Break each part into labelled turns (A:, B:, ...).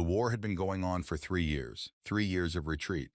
A: war had been going on for 3 years of retreat.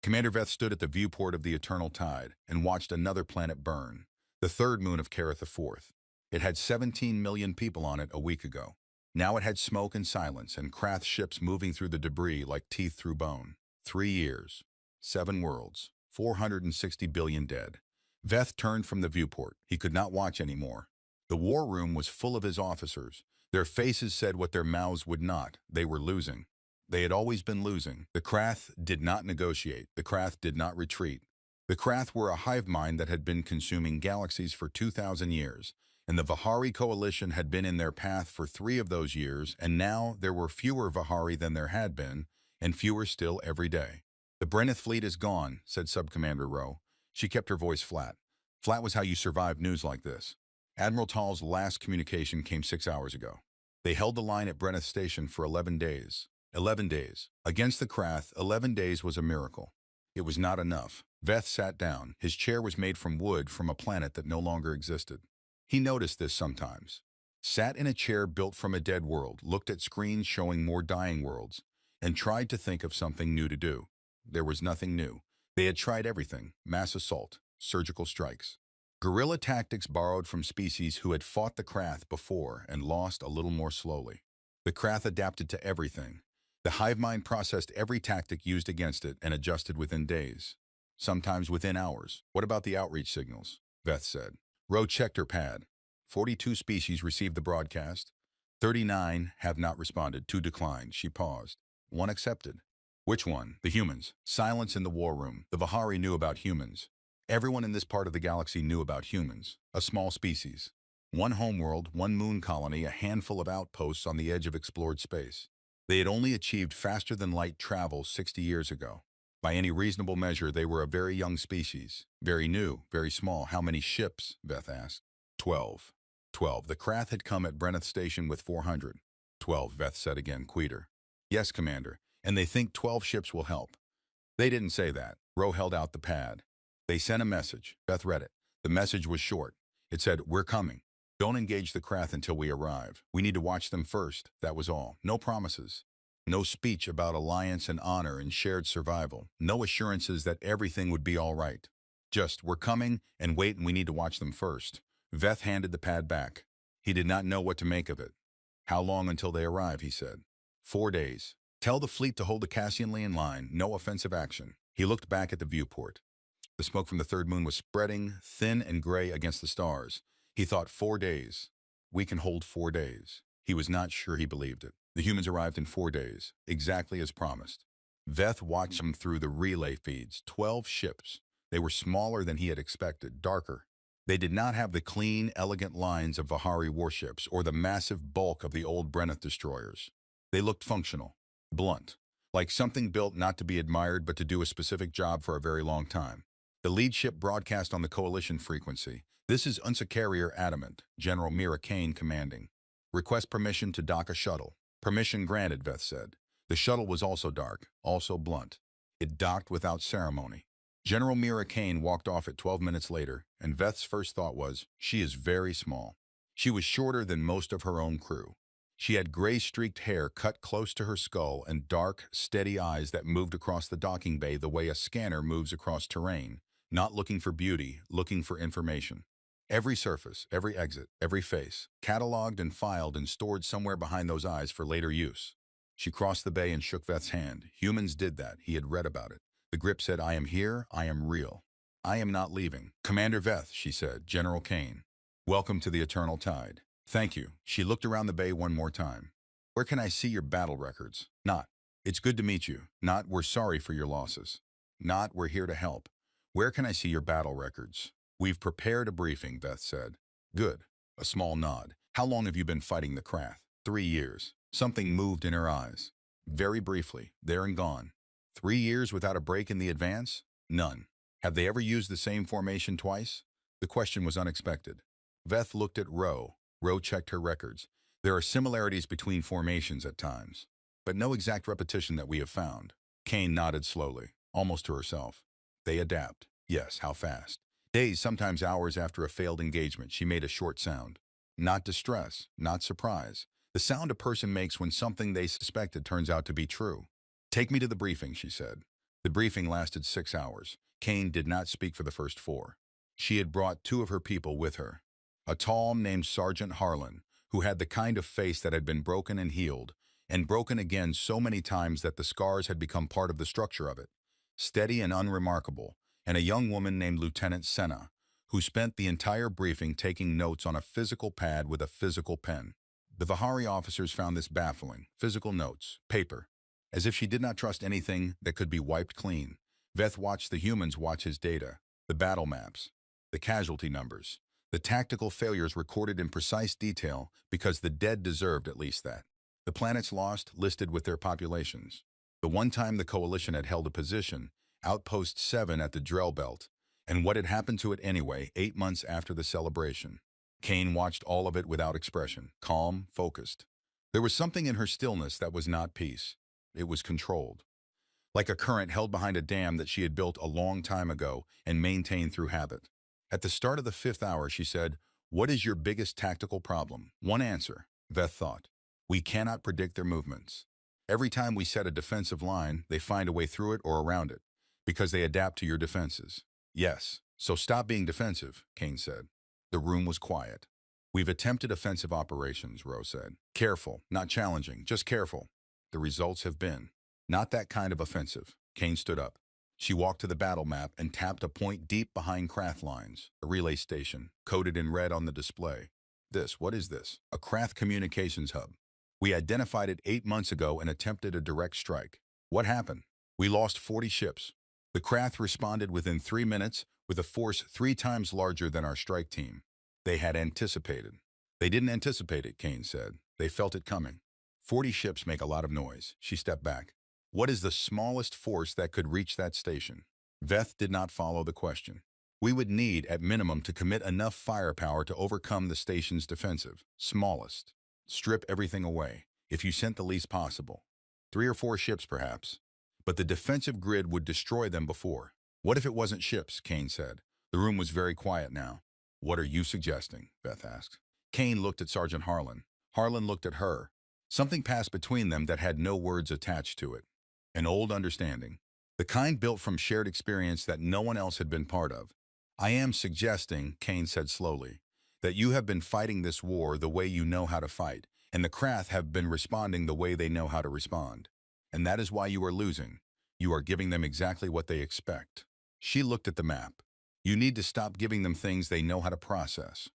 A: Commander Veth stood at the viewport of the Eternal Tide and watched another planet burn, the third moon of Kareth IV. It had 17 million people on it a week ago. Now it had smoke and silence and Krath ships moving through the debris like teeth through bone. 3 years, 7 worlds, 460 billion dead. Veth turned from the viewport. He could not watch anymore. The war room was full of his officers. Their faces said what their mouths would not. They were losing. They had always been losing. The Krath did not negotiate. The Krath did not retreat. The Krath were a hive mind that had been consuming galaxies for 2,000 years, and the Vihari coalition had been in their path for 3 of those years, and now there were fewer Vihari than there had been, and fewer still every day. "The Brenneth fleet is gone," said Subcommander Rowe. She kept her voice flat. Flat was how you survived news like this. Admiral Tall's last communication came 6 hours ago. They held the line at Brenneth Station for 11 days. 11 days. Against the Krath, 11 days was a miracle. It was not enough. Veth sat down. His chair was made from wood from a planet that no longer existed. He noticed this sometimes. Sat in a chair built from a dead world, looked at screens showing more dying worlds, and tried to think of something new to do. There was nothing new. They had tried everything: mass assault, surgical strikes, guerrilla tactics borrowed from species who had fought the Krath before and lost a little more slowly. The Krath adapted to everything. The hive mind processed every tactic used against it and adjusted within days, sometimes within hours. "What about the outreach signals?" Veth said. Rowe checked her pad. 42 species received the broadcast. 39 have not responded. 2 declined. She paused. 1 accepted. "Which one?" "The humans." Silence in the war room. The Vihari knew about humans. Everyone in this part of the galaxy knew about humans. A small species. 1 homeworld, 1 moon colony, a handful of outposts on the edge of explored space. They had only achieved faster-than-light travel 60 years ago. By any reasonable measure, they were a very young species. Very new, very small. "How many ships?" Veth asked. 12. 12. The Krath had come at Brenneth Station with 400. 12, Veth said again, quieter. "Yes, Commander, and they think 12 ships will help." "They didn't say that." Rowe held out the pad. "They sent a message." Veth read it. The message was short. It said, "We're coming. Don't engage the Krath until we arrive. We need to watch them first." That was all. No promises. No speech about alliance and honor and shared survival. No assurances that everything would be all right. Just, "We're coming, and wait, and we need to watch them first." Veth handed the pad back. He did not know what to make of it. "How long until they arrive?" he said. 4 days. "Tell the fleet to hold the Cassianly in line. No offensive action." He looked back at the viewport. The smoke from the third moon was spreading, thin and gray against the stars. He thought, 4 days. We can hold 4 days. He was not sure he believed it. The humans arrived in 4 days, exactly as promised. Veth watched them through the relay feeds. 12 ships. They were smaller than he had expected, darker. They did not have the clean, elegant lines of Vihari warships or the massive bulk of the old Brenneth destroyers. They looked functional, blunt, like something built not to be admired but to do a specific job for a very long time. The lead ship broadcast on the coalition frequency. "This is Unsa Carrier Adamant, General Mira Kane commanding. Request permission to dock a shuttle." "Permission granted," Veth said. The shuttle was also dark, also blunt. It docked without ceremony. General Mira Kane walked off at 12 minutes later, and Veth's first thought was, she is very small. She was shorter than most of her own crew. She had gray-streaked hair cut close to her skull and dark, steady eyes that moved across the docking bay the way a scanner moves across terrain, not looking for beauty, looking for information. Every surface, every exit, every face, cataloged and filed and stored somewhere behind those eyes for later use. She crossed the bay and shook Veth's hand. Humans did that. He had read about it. The grip said, "I am here. I am real. I am not leaving." "Commander Veth," she said, "General Kane. Welcome to the Eternal Tide." "Thank you." She looked around the bay one more time. "Where can I see your battle records?" "Not, 'It's good to meet you.' Not, 'We're sorry for your losses.' Not, 'We're here to help.' Where can I see your battle records?" "We've prepared a briefing," Veth said. "Good." A small nod. "How long have you been fighting the Krath?" 3 years. Something moved in her eyes. Very briefly, there and gone. 3 years without a break in the advance? None. Have they ever used the same formation twice? The question was unexpected. Veth looked at Rowe. Rowe checked her records. "There are similarities between formations at times, but no exact repetition that we have found." Kane nodded slowly, almost to herself. "They adapt." "Yes, how fast?" "Days, sometimes hours after a failed engagement," she made a short sound. Not distress, not surprise. The sound a person makes when something they suspected turns out to be true. Take me to the briefing, she said. The briefing lasted 6 hours. Kane did not speak for the first 4. She had brought 2 of her people with her. A tall named Sergeant Harlan, who had the kind of face that had been broken and healed, and broken again so many times that the scars had become part of the structure of it. Steady and unremarkable, and a young woman named Lieutenant Senna, who spent the entire briefing taking notes on a physical pad with a physical pen. The Vihari officers found this baffling. Physical notes, paper. As if she did not trust anything that could be wiped clean, Veth watched the humans watch his data, the battle maps, the casualty numbers, the tactical failures recorded in precise detail because the dead deserved at least that. The planets lost listed with their populations. The one time the coalition had held a position, Outpost 7 at the Drell Belt, and what had happened to it anyway 8 months after the celebration. Kane watched all of it without expression, calm, focused. There was something in her stillness that was not peace. It was controlled. Like a current held behind a dam that she had built a long time ago and maintained through habit. At the start of the 5th hour, she said, "What is your biggest tactical problem?" One answer, Veth thought. We cannot predict their movements. Every time we set a defensive line, they find a way through it or around it, because they adapt to your defenses. Yes, so stop being defensive, Kane said. The room was quiet. We've attempted offensive operations, Rose said. Careful, not challenging, just careful. The results have been not that kind of offensive. Kane stood up. She walked to the battle map and tapped a point deep behind Krath lines, a relay station, coded in red on the display. What is this? A Krath communications hub. We identified it 8 months ago and attempted a direct strike. What happened? We lost 40 ships. The Krath responded within 3 minutes with a force 3 times larger than our strike team. They had anticipated. They didn't anticipate it, Kane said. They felt it coming. 40 ships make a lot of noise. She stepped back. What is the smallest force that could reach that station? Veth did not follow the question. We would need, at minimum, to commit enough firepower to overcome the station's defensive. Smallest. Strip everything away, if you sent the least possible. 3 or 4 ships, perhaps. But the defensive grid would destroy them before. What if it wasn't ships, Kane said. The room was very quiet now. What are you suggesting? Veth asked. Kane looked at Sergeant Harlan. Harlan looked at her. Something passed between them that had no words attached to it. An old understanding. The kind built from shared experience that no one else had been part of. I am suggesting, Kane said slowly, that you have been fighting this war the way you know how to fight, and the Krath have been responding the way they know how to respond. And that is why you are losing. You are giving them exactly what they expect. She looked at the map. You need to stop giving them things they know how to process.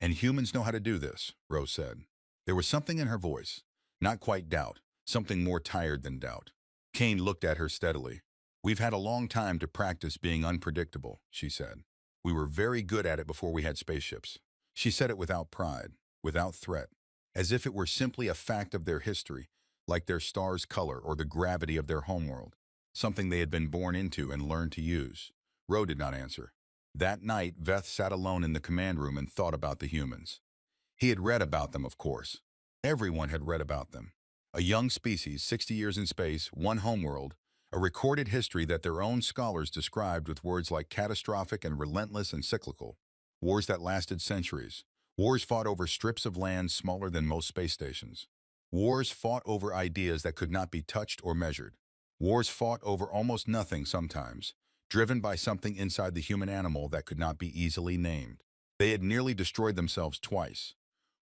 A: And humans know how to do this, Rose said. There was something in her voice. Not quite doubt, something more tired than doubt. Kane looked at her steadily. We've had a long time to practice being unpredictable, she said. We were very good at it before we had spaceships. She said it without pride, without threat, as if it were simply a fact of their history, like their star's color or the gravity of their homeworld, something they had been born into and learned to use. Ro did not answer. That night, Veth sat alone in the command room and thought about the humans. He had read about them, of course. Everyone had read about them. A young species, 60 years in space, one homeworld, a recorded history that their own scholars described with words like catastrophic and relentless and cyclical. Wars that lasted centuries. Wars fought over strips of land smaller than most space stations. Wars fought over ideas that could not be touched or measured. Wars fought over almost nothing sometimes, driven by something inside the human animal that could not be easily named. They had nearly destroyed themselves twice.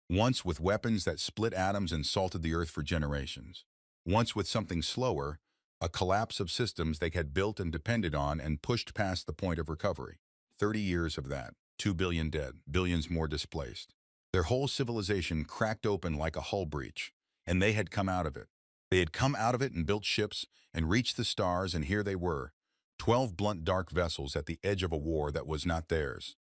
A: Once with weapons that split atoms and salted the Earth for generations. Once with something slower, a collapse of systems they had built and depended on and pushed past the point of recovery. 30 years of that. 2 billion dead, billions more displaced. Their whole civilization cracked open like a hull breach, and they had come out of it. They had come out of it and built ships and reached the stars, and here they were, 12 blunt dark vessels at the edge of a war that was not theirs,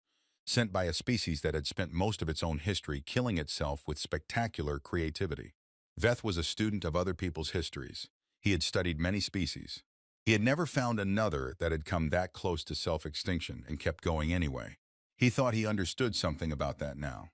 A: sent by a species that had spent most of its own history killing itself with spectacular creativity. Veth was a student of other people's histories. He had studied many species. He had never found another that had come that close to self-extinction and kept going anyway. He thought he understood something about that now.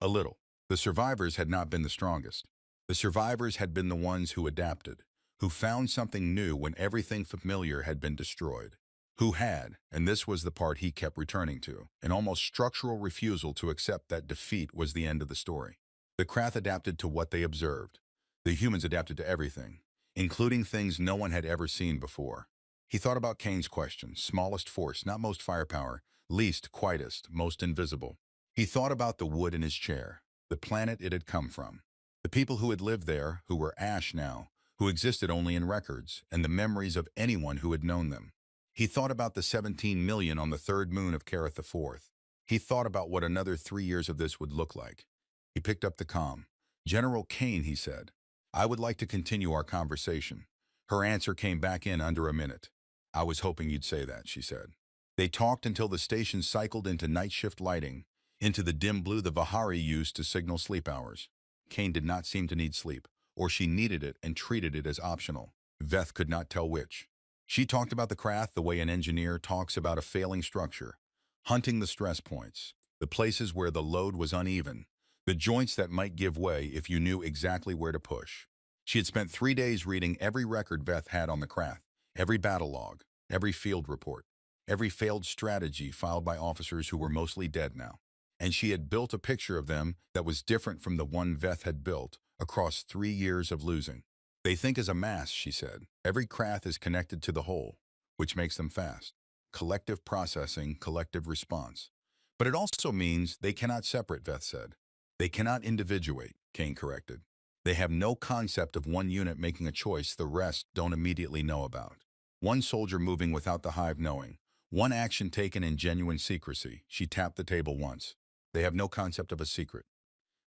A: A little. The survivors had not been the strongest. The survivors had been the ones who adapted, who found something new when everything familiar had been destroyed. Who had, and this was the part he kept returning to, an almost structural refusal to accept that defeat was the end of the story. The Krath adapted to what they observed. The humans adapted to everything, including things no one had ever seen before. He thought about Kane's question: smallest force, not most firepower, least, quietest, most invisible. He thought about the wood in his chair, the planet it had come from, the people who had lived there, who were ash now, who existed only in records, and the memories of anyone who had known them. He thought about the 17 million on the third moon of Kareth IV. He thought about what another 3 years of this would look like. He picked up the comm. "General Kane," he said, "I would like to continue our conversation." Her answer came back in under a minute. "I was hoping you'd say that," she said. They talked until the station cycled into night shift lighting, into the dim blue the Vihari used to signal sleep hours. Kane did not seem to need sleep, or she needed it and treated it as optional. Veth could not tell which. She talked about the Krath the way an engineer talks about a failing structure, hunting the stress points, the places where the load was uneven, the joints that might give way if you knew exactly where to push. She had spent 3 days reading every record Veth had on the Krath, every battle log, every field report, every failed strategy filed by officers who were mostly dead now. And she had built a picture of them that was different from the one Veth had built across 3 years of losing. "They think as a mass," she said. "Every Krath is connected to the whole, which makes them fast. Collective processing, collective response. But it also means they cannot separate," Veth said. "They cannot individuate," Kane corrected. "They have no concept of one unit making a choice the rest don't immediately know about. One soldier moving without the hive knowing. One action taken in genuine secrecy." She tapped the table once. "They have no concept of a secret."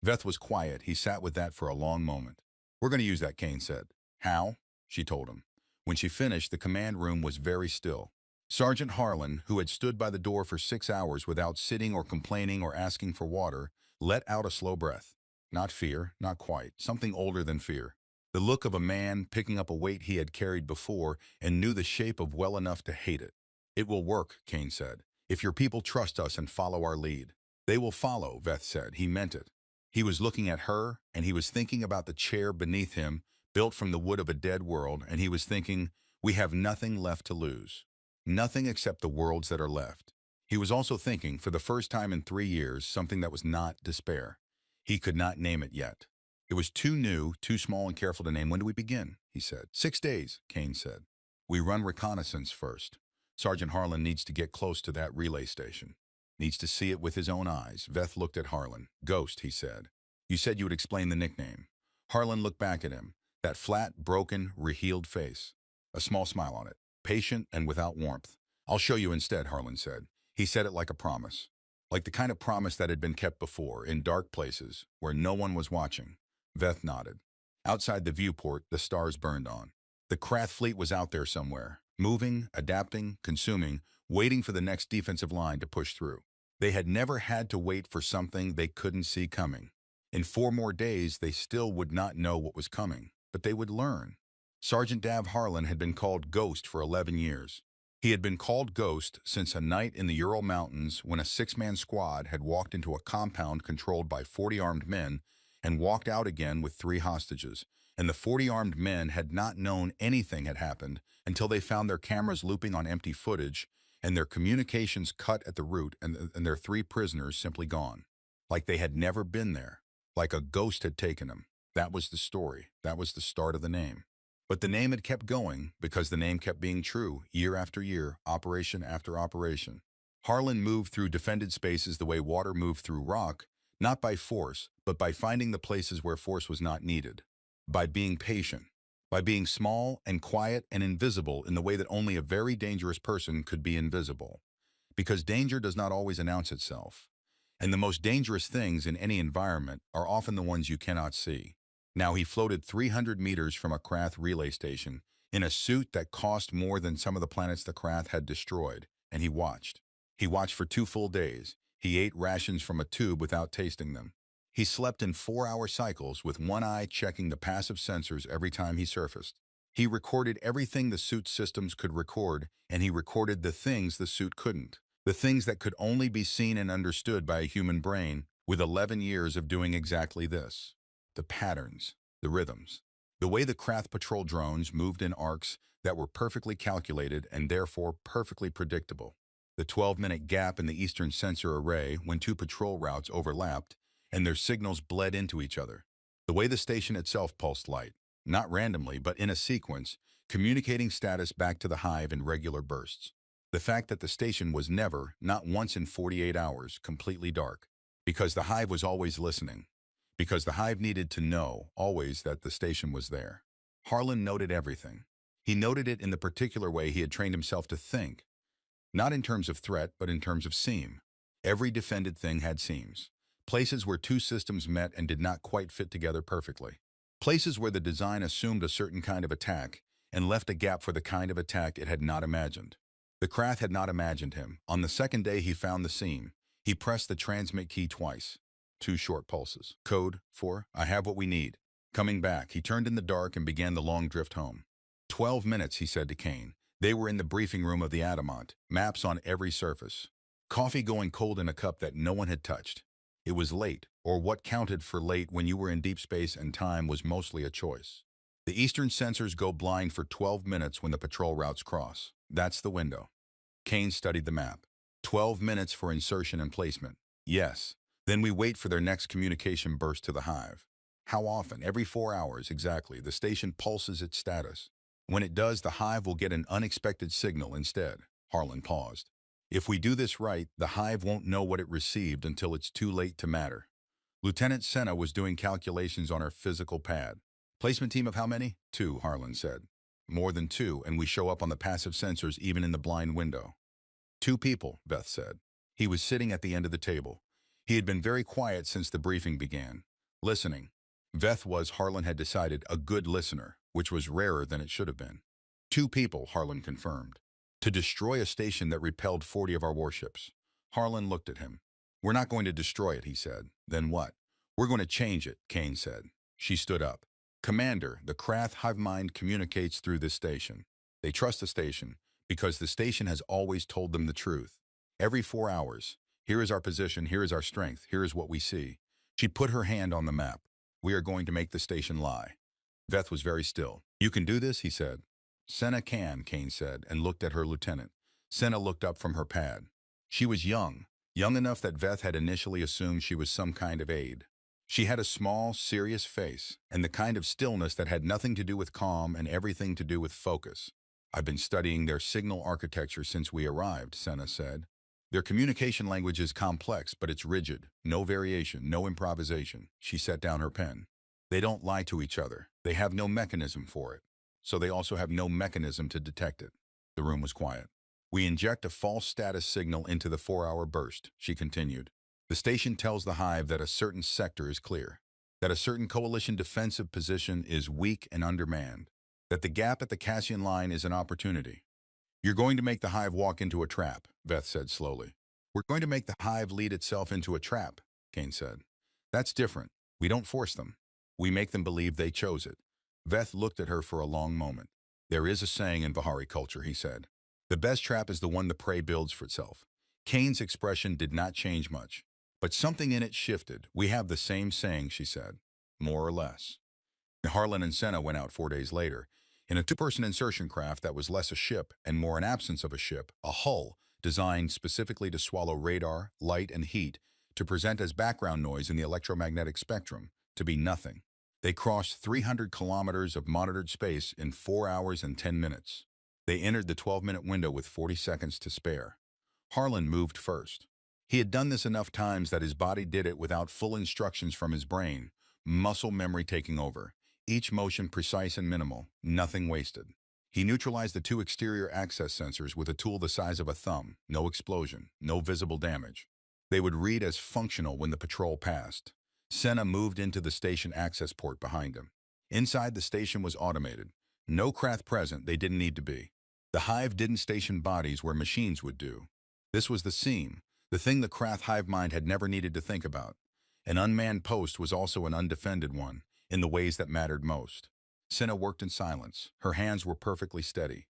A: Veth was quiet. He sat with that for a long moment. "We're going to use that," Kane said. "How?" She told him. When she finished, the command room was very still. Sergeant Harlan, who had stood by the door for 6 hours without sitting or complaining or asking for water, let out a slow breath. Not fear, not quite, something older than fear. The look of a man picking up a weight he had carried before and knew the shape of well enough to hate it. "It will work," Kane said, "if your people trust us and follow our lead." "They will follow," Veth said. He meant it. He was looking at her, and he was thinking about the chair beneath him, built from the wood of a dead world, and he was thinking, "We have nothing left to lose. Nothing except the worlds that are left." He was also thinking, for the first time in 3 years, something that was not despair. He could not name it yet. It was too new, too small and careful to name. "When do we begin?" he said. 6 days, Kane said. "We run reconnaissance first. Sergeant Harlan needs to get close to that relay station. Needs to see it with his own eyes." Veth looked at Harlan. "Ghost," he said. "You said you would explain the nickname." Harlan looked back at him. That flat, broken, rehealed face. A small smile on it. Patient and without warmth. "I'll show you instead," Harlan said. He said it like a promise. Like the kind of promise that had been kept before, in dark places, where no one was watching. Veth nodded. Outside the viewport, the stars burned on. The Krath fleet was out there somewhere, moving, adapting, consuming, waiting for the next defensive line to push through. They had never had to wait for something they couldn't see coming. In 4 more days, they still would not know what was coming, but they would learn. Sergeant Dav Harlan had been called Ghost for 11 years. He had been called Ghost since a night in the Ural Mountains when a 6-man squad had walked into a compound controlled by 40 armed men and walked out again with 3 hostages, and the 40 armed men had not known anything had happened until they found their cameras looping on empty footage and their communications cut at the root and their 3 prisoners simply gone. Like they had never been there. Like a ghost had taken them. That was the story. That was the start of the name. But the name had kept going because the name kept being true, year after year, operation after operation. Harlan moved through defended spaces the way water moved through rock, not by force, but by finding the places where force was not needed. By being patient. By being small and quiet and invisible in the way that only a very dangerous person could be invisible. Because danger does not always announce itself. And the most dangerous things in any environment are often the ones you cannot see. Now he floated 300 meters from a Krath relay station in a suit that cost more than some of the planets the Krath had destroyed, and he watched. He watched for 2 full days. He ate rations from a tube without tasting them. He slept in 4-hour cycles with one eye checking the passive sensors every time he surfaced. He recorded everything the suit's systems could record, and he recorded the things the suit couldn't. The things that could only be seen and understood by a human brain, with 11 years of doing exactly this. The patterns, the rhythms, the way the Krath patrol drones moved in arcs that were perfectly calculated and therefore perfectly predictable. The 12-minute gap in the eastern sensor array when 2 patrol routes overlapped, and their signals bled into each other. The way the station itself pulsed light, not randomly but in a sequence, communicating status back to the hive in regular bursts. The fact that the station was never, not once in 48 hours, completely dark. Because the hive was always listening. Because the hive needed to know, always, that the station was there. Harlan noted everything. He noted it in the particular way he had trained himself to think. Not in terms of threat, but in terms of seam. Every defended thing had seams. Places where two systems met and did not quite fit together perfectly. Places where the design assumed a certain kind of attack and left a gap for the kind of attack it had not imagined. The Krath had not imagined him. On the second day he found the seam. He pressed the transmit key twice. 2 short pulses. Code 4, I have what we need. Coming back, he turned in the dark and began the long drift home. 12 minutes, he said to Kane. They were in the briefing room of the Adamant, maps on every surface. Coffee going cold in a cup that no one had touched. It was late, or what counted for late when you were in deep space and time was mostly a choice. The eastern sensors go blind for 12 minutes when the patrol routes cross. That's the window. Kane studied the map. 12 minutes for insertion and placement. Yes. Then we wait for their next communication burst to the hive. How often? Every 4 hours, exactly. The station pulses its status. When it does, the hive will get an unexpected signal instead. Harlan paused. If we do this right, the hive won't know what it received until it's too late to matter. Lieutenant Senna was doing calculations on her physical pad. Placement team of how many? 2, Harlan said. More than 2, and we show up on the passive sensors even in the blind window. 2 people, Beth said. He was sitting at the end of the table. He had been very quiet since the briefing began. Listening. Veth was, Harlan had decided, a good listener, which was rarer than it should have been. 2 people, Harlan confirmed. To destroy a station that repelled 40 of our warships. Harlan looked at him. We're not going to destroy it, he said. Then what? We're going to change it, Kane said. She stood up. Commander, the Krath hive mind communicates through this station. They trust the station because the station has always told them the truth. Every 4 hours. Here is our position, here is our strength, here is what we see. She put her hand on the map. We are going to make the station lie. Veth was very still. You can do this, he said. Senna can, Kane said, and looked at her lieutenant. Senna looked up from her pad. She was young enough that Veth had initially assumed she was some kind of aide. She had a small, serious face, and the kind of stillness that had nothing to do with calm and everything to do with focus. I've been studying their signal architecture since we arrived, Senna said. Their communication language is complex, but it's rigid. No variation, no improvisation. She set down her pen. They don't lie to each other. They have no mechanism for it. So they also have no mechanism to detect it. The room was quiet. We inject a false status signal into the 4-hour burst, she continued. The station tells the hive that a certain sector is clear, that a certain coalition defensive position is weak and undermanned, that the gap at the Cassian line is an opportunity. You're going to make the hive walk into a trap, Veth said slowly. We're going to make the hive lead itself into a trap, Kane said. That's different. We don't force them. We make them believe they chose it. Veth looked at her for a long moment. There is a saying in Vihari culture, he said. The best trap is the one the prey builds for itself. Kane's expression did not change much, but something in it shifted. We have the same saying, she said. More or less. Harlan and Senna went out 4 days later. In a 2-person insertion craft that was less a ship and more an absence of a ship, a hull designed specifically to swallow radar, light, and heat, to present as background noise in the electromagnetic spectrum, to be nothing. They crossed 300 kilometers of monitored space in 4 hours and 10 minutes. They entered the 12-minute window with 40 seconds to spare. Harlan moved first. He had done this enough times that his body did it without full instructions from his brain, muscle memory taking over. Each motion precise and minimal, nothing wasted. He neutralized the 2 exterior access sensors with a tool the size of a thumb, no explosion, no visible damage. They would read as functional when the patrol passed. Senna moved into the station access port behind him. Inside, the station was automated. No Krath present, they didn't need to be. The hive didn't station bodies where machines would do. This was the seam, the thing the Krath hive mind had never needed to think about. An unmanned post was also an undefended one, in the ways that mattered most. Senna worked in silence. Her hands were perfectly steady.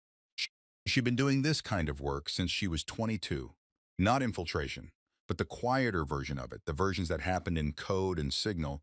A: She'd been doing this kind of work since she was 22. Not infiltration, but the quieter version of it, the versions that happened in code and signal,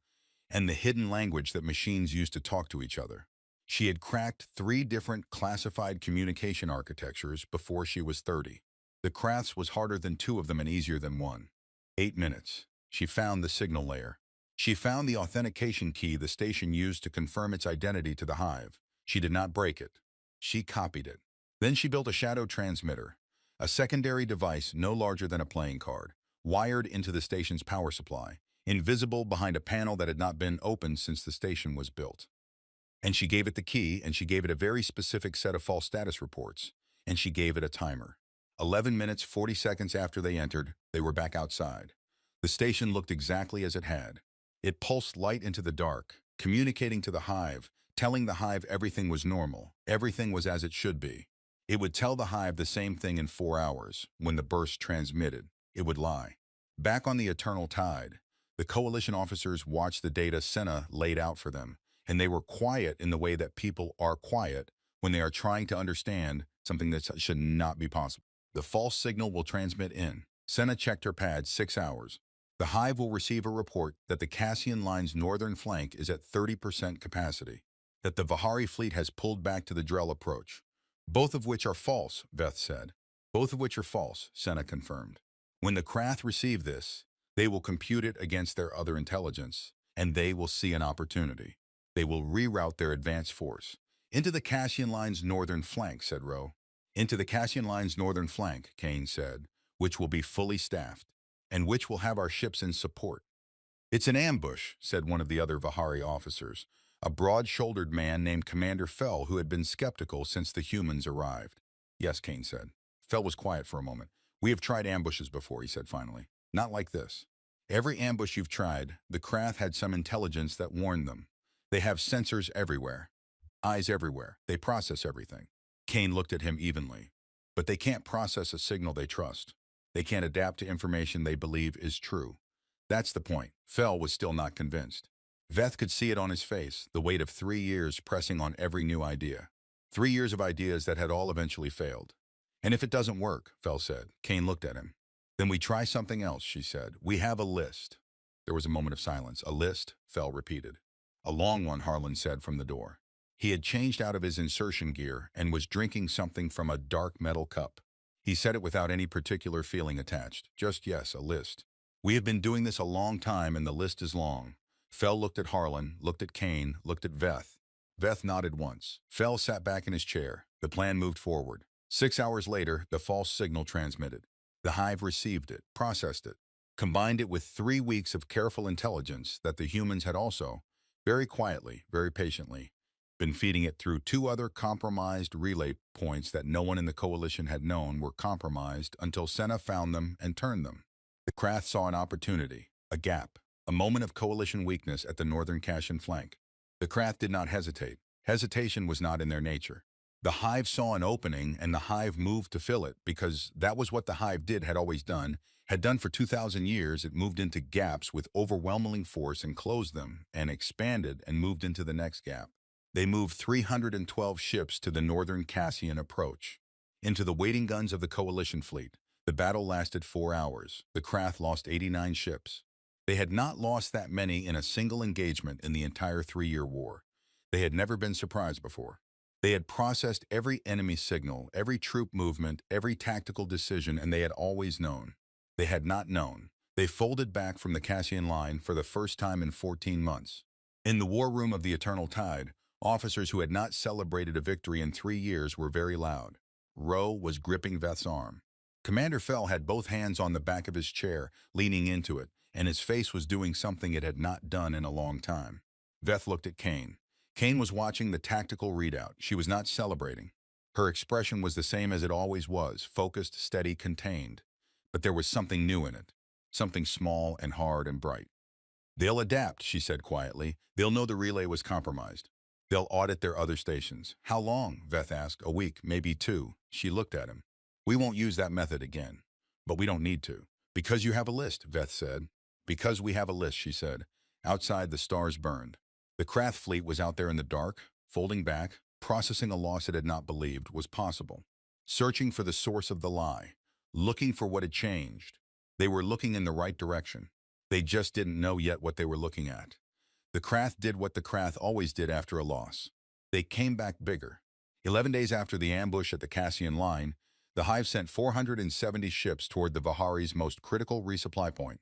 A: and the hidden language that machines used to talk to each other. She had cracked 3 different classified communication architectures before she was 30. The Krath's was harder than 2 of them and easier than 1. 8 minutes. She found the signal layer. She found the authentication key the station used to confirm its identity to the hive. She did not break it. She copied it. Then she built a shadow transmitter, a secondary device no larger than a playing card, wired into the station's power supply, invisible behind a panel that had not been opened since the station was built. And she gave it the key, and she gave it a very specific set of false status reports, and she gave it a timer. 11 minutes, 40 seconds after they entered, they were back outside. The station looked exactly as it had. It pulsed light into the dark, communicating to the hive, telling the hive everything was normal, everything was as it should be. It would tell the hive the same thing in 4 hours, when the burst transmitted. It would lie. Back on the eternal tide, the coalition officers watched the data Senna laid out for them, and they were quiet in the way that people are quiet when they are trying to understand something that should not be possible. The false signal will transmit in. Senna checked her pad 6 hours. The hive will receive a report that the Cassian line's northern flank is at 30% capacity, that the Vihari fleet has pulled back to the Drell approach. Both of which are false, Veth said. Both of which are false, Senna confirmed. When the Krath receive this, they will compute it against their other intelligence, and they will see an opportunity. They will reroute their advance force. Into the Cassian line's northern flank, said Rowe. Into the Cassian line's northern flank, Kane said, which will be fully staffed, and which will have our ships in support. It's an ambush, said one of the other Vihari officers, a broad-shouldered man named Commander Fell who had been skeptical since the humans arrived. Yes, Kane said. Fell was quiet for a moment. We have tried ambushes before, he said finally. Not like this. Every ambush you've tried, the Krath had some intelligence that warned them. They have sensors everywhere. Eyes everywhere. They process everything. Kane looked at him evenly. But they can't process a signal they trust. They can't adapt to information they believe is true. That's the point. Fell was still not convinced. Veth could see it on his face, the weight of 3 years pressing on every new idea. 3 years of ideas that had all eventually failed. And if it doesn't work, Fell said. Kane looked at him. Then we try something else, she said. We have a list. There was a moment of silence. A list, Fell repeated. A long one, Harlan said from the door. He had changed out of his insertion gear and was drinking something from a dark metal cup. He said it without any particular feeling attached. Just yes, a list. We have been doing this a long time and the list is long. Fell looked at Harlan, looked at Kane, looked at Veth. Veth nodded once. Fell sat back in his chair. The plan moved forward. 6 hours later, the false signal transmitted. The hive received it, processed it, combined it with 3 weeks of careful intelligence that the humans had also, very quietly, very patiently, been feeding it through 2 other compromised relay points that no one in the coalition had known were compromised until Senna found them and turned them. The Krath saw an opportunity, a gap, a moment of coalition weakness at the northern Cassian flank. The Krath did not hesitate. Hesitation was not in their nature. The hive saw an opening and the hive moved to fill it because that was what the hive had always done, had done for 2,000 years. It moved into gaps with overwhelming force and closed them and expanded and moved into the next gap. They moved 312 ships to the northern Cassian approach. Into the waiting guns of the coalition fleet. The battle lasted 4 hours. The Krath lost 89 ships. They had not lost that many in a single engagement in the entire 3-year war. They had never been surprised before. They had processed every enemy signal, every troop movement, every tactical decision, and they had always known. They had not known. They folded back from the Cassian line for the first time in 14 months. In the war room of the Eternal Tide, officers who had not celebrated a victory in 3 years were very loud. Rowe was gripping Veth's arm. Commander Fell had both hands on the back of his chair, leaning into it, and his face was doing something it had not done in a long time. Veth looked at Kane. Kane was watching the tactical readout. She was not celebrating. Her expression was the same as it always was, focused, steady, contained. But there was something new in it, something small and hard and bright. They'll adapt, she said quietly. They'll know the relay was compromised. They'll audit their other stations. How long? Veth asked. A week, maybe 2. She looked at him. We won't use that method again. But we don't need to. Because you have a list, Veth said. Because we have a list, she said. Outside, the stars burned. The Krath fleet was out there in the dark, folding back, processing a loss it had not believed was possible. Searching for the source of the lie. Looking for what had changed. They were looking in the right direction. They just didn't know yet what they were looking at. The Krath did what the Krath always did after a loss. They came back bigger. 11 days after the ambush at the Cassian line, the hive sent 470 ships toward the Vihari's most critical resupply point,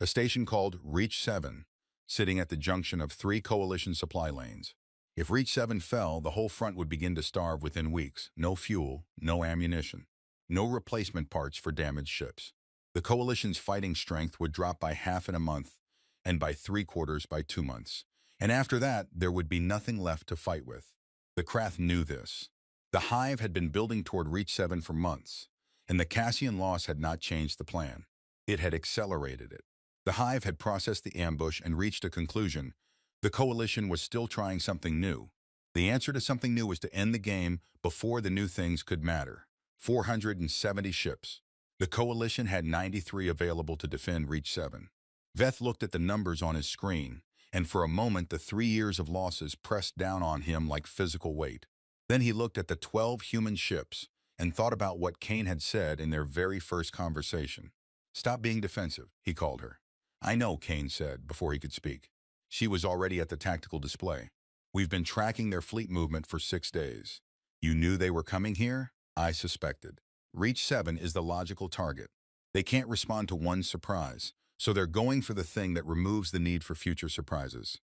A: a station called Reach 7. sitting at the junction of three coalition supply lanes. If Reach 7 fell, the whole front would begin to starve within weeks. No fuel, no ammunition, no replacement parts for damaged ships. The coalition's fighting strength would drop by half in a month, and by three-quarters by 2 months. And after that, there would be nothing left to fight with. The Krath knew this. The Hive had been building toward Reach 7 for months, and the Cassian loss had not changed the plan. It had accelerated it. The Hive had processed the ambush and reached a conclusion. The coalition was still trying something new. The answer to something new was to end the game before the new things could matter. 470 ships. The coalition had 93 available to defend Reach 7. Veth looked at the numbers on his screen, and for a moment the 3 years of losses pressed down on him like physical weight. Then he looked at the 12 human ships and thought about what Kane had said in their very first conversation. "Stop being defensive," he called her. "I know," Kane said before he could speak. She was already at the tactical display. "We've been tracking their fleet movement for 6 days. You knew they were coming here?" "I suspected. Reach 7 is the logical target. They can't respond to one surprise, so they're going for the thing that removes the need for future surprises."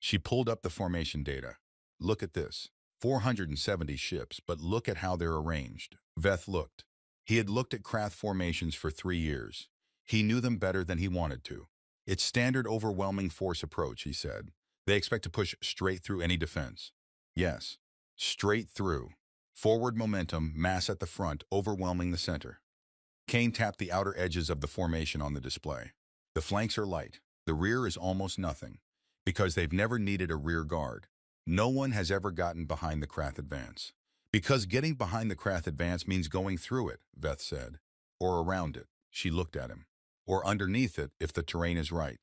A: She pulled up the formation data. "Look at this. 470 ships, but look at how they're arranged." Veth looked. He had looked at Krath formations for 3 years. He knew them better than he wanted to. "It's standard overwhelming force approach," he said. "They expect to push straight through any defense." "Yes, straight through. Forward momentum, mass at the front, overwhelming the center." Kane tapped the outer edges of the formation on the display. "The flanks are light. The rear is almost nothing, because they've never needed a rear guard. No one has ever gotten behind the Krath advance. Because getting behind the Krath advance means going through it," Veth said. "Or around it." She looked at him. "Or underneath it if the terrain is right."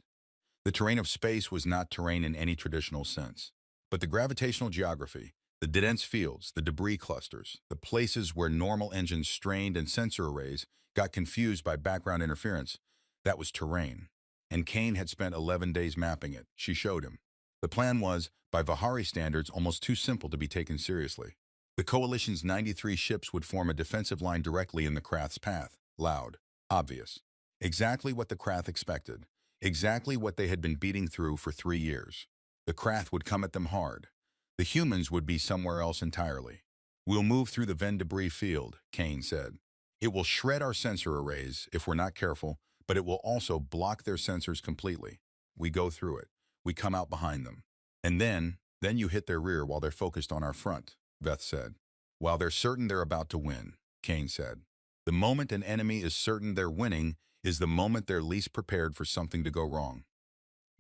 A: The terrain of space was not terrain in any traditional sense. But the gravitational geography, the dense fields, the debris clusters, the places where normal engines strained and sensor arrays got confused by background interference, that was terrain. And Kane had spent 11 days mapping it. She showed him. The plan was, by Vahari standards, almost too simple to be taken seriously. The Coalition's 93 ships would form a defensive line directly in the Krath's path. Loud. Obvious. Exactly what the Krath expected. Exactly what they had been beating through for 3 years. The Krath would come at them hard. The humans would be somewhere else entirely. "We'll move through the Ven debris field," Kane said. "It will shred our sensor arrays if we're not careful, but it will also block their sensors completely. We go through it. We come out behind them. And then you hit their rear while they're focused on our front," Veth said. "While they're certain they're about to win," Kane said. "The moment an enemy is certain they're winning is the moment they're least prepared for something to go wrong."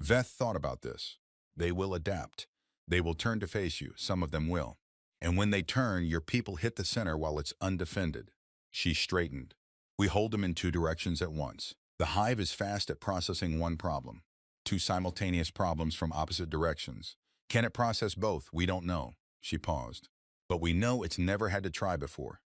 A: Veth thought about this. They will adapt. They will turn to face you, some of them will. And when they turn, your people hit the center while it's undefended. She straightened. "We hold them in 2 directions at once. The Hive is fast at processing one problem. 2 simultaneous problems from opposite directions. Can it process both? We don't know." She paused. "But we know it's never had to try before."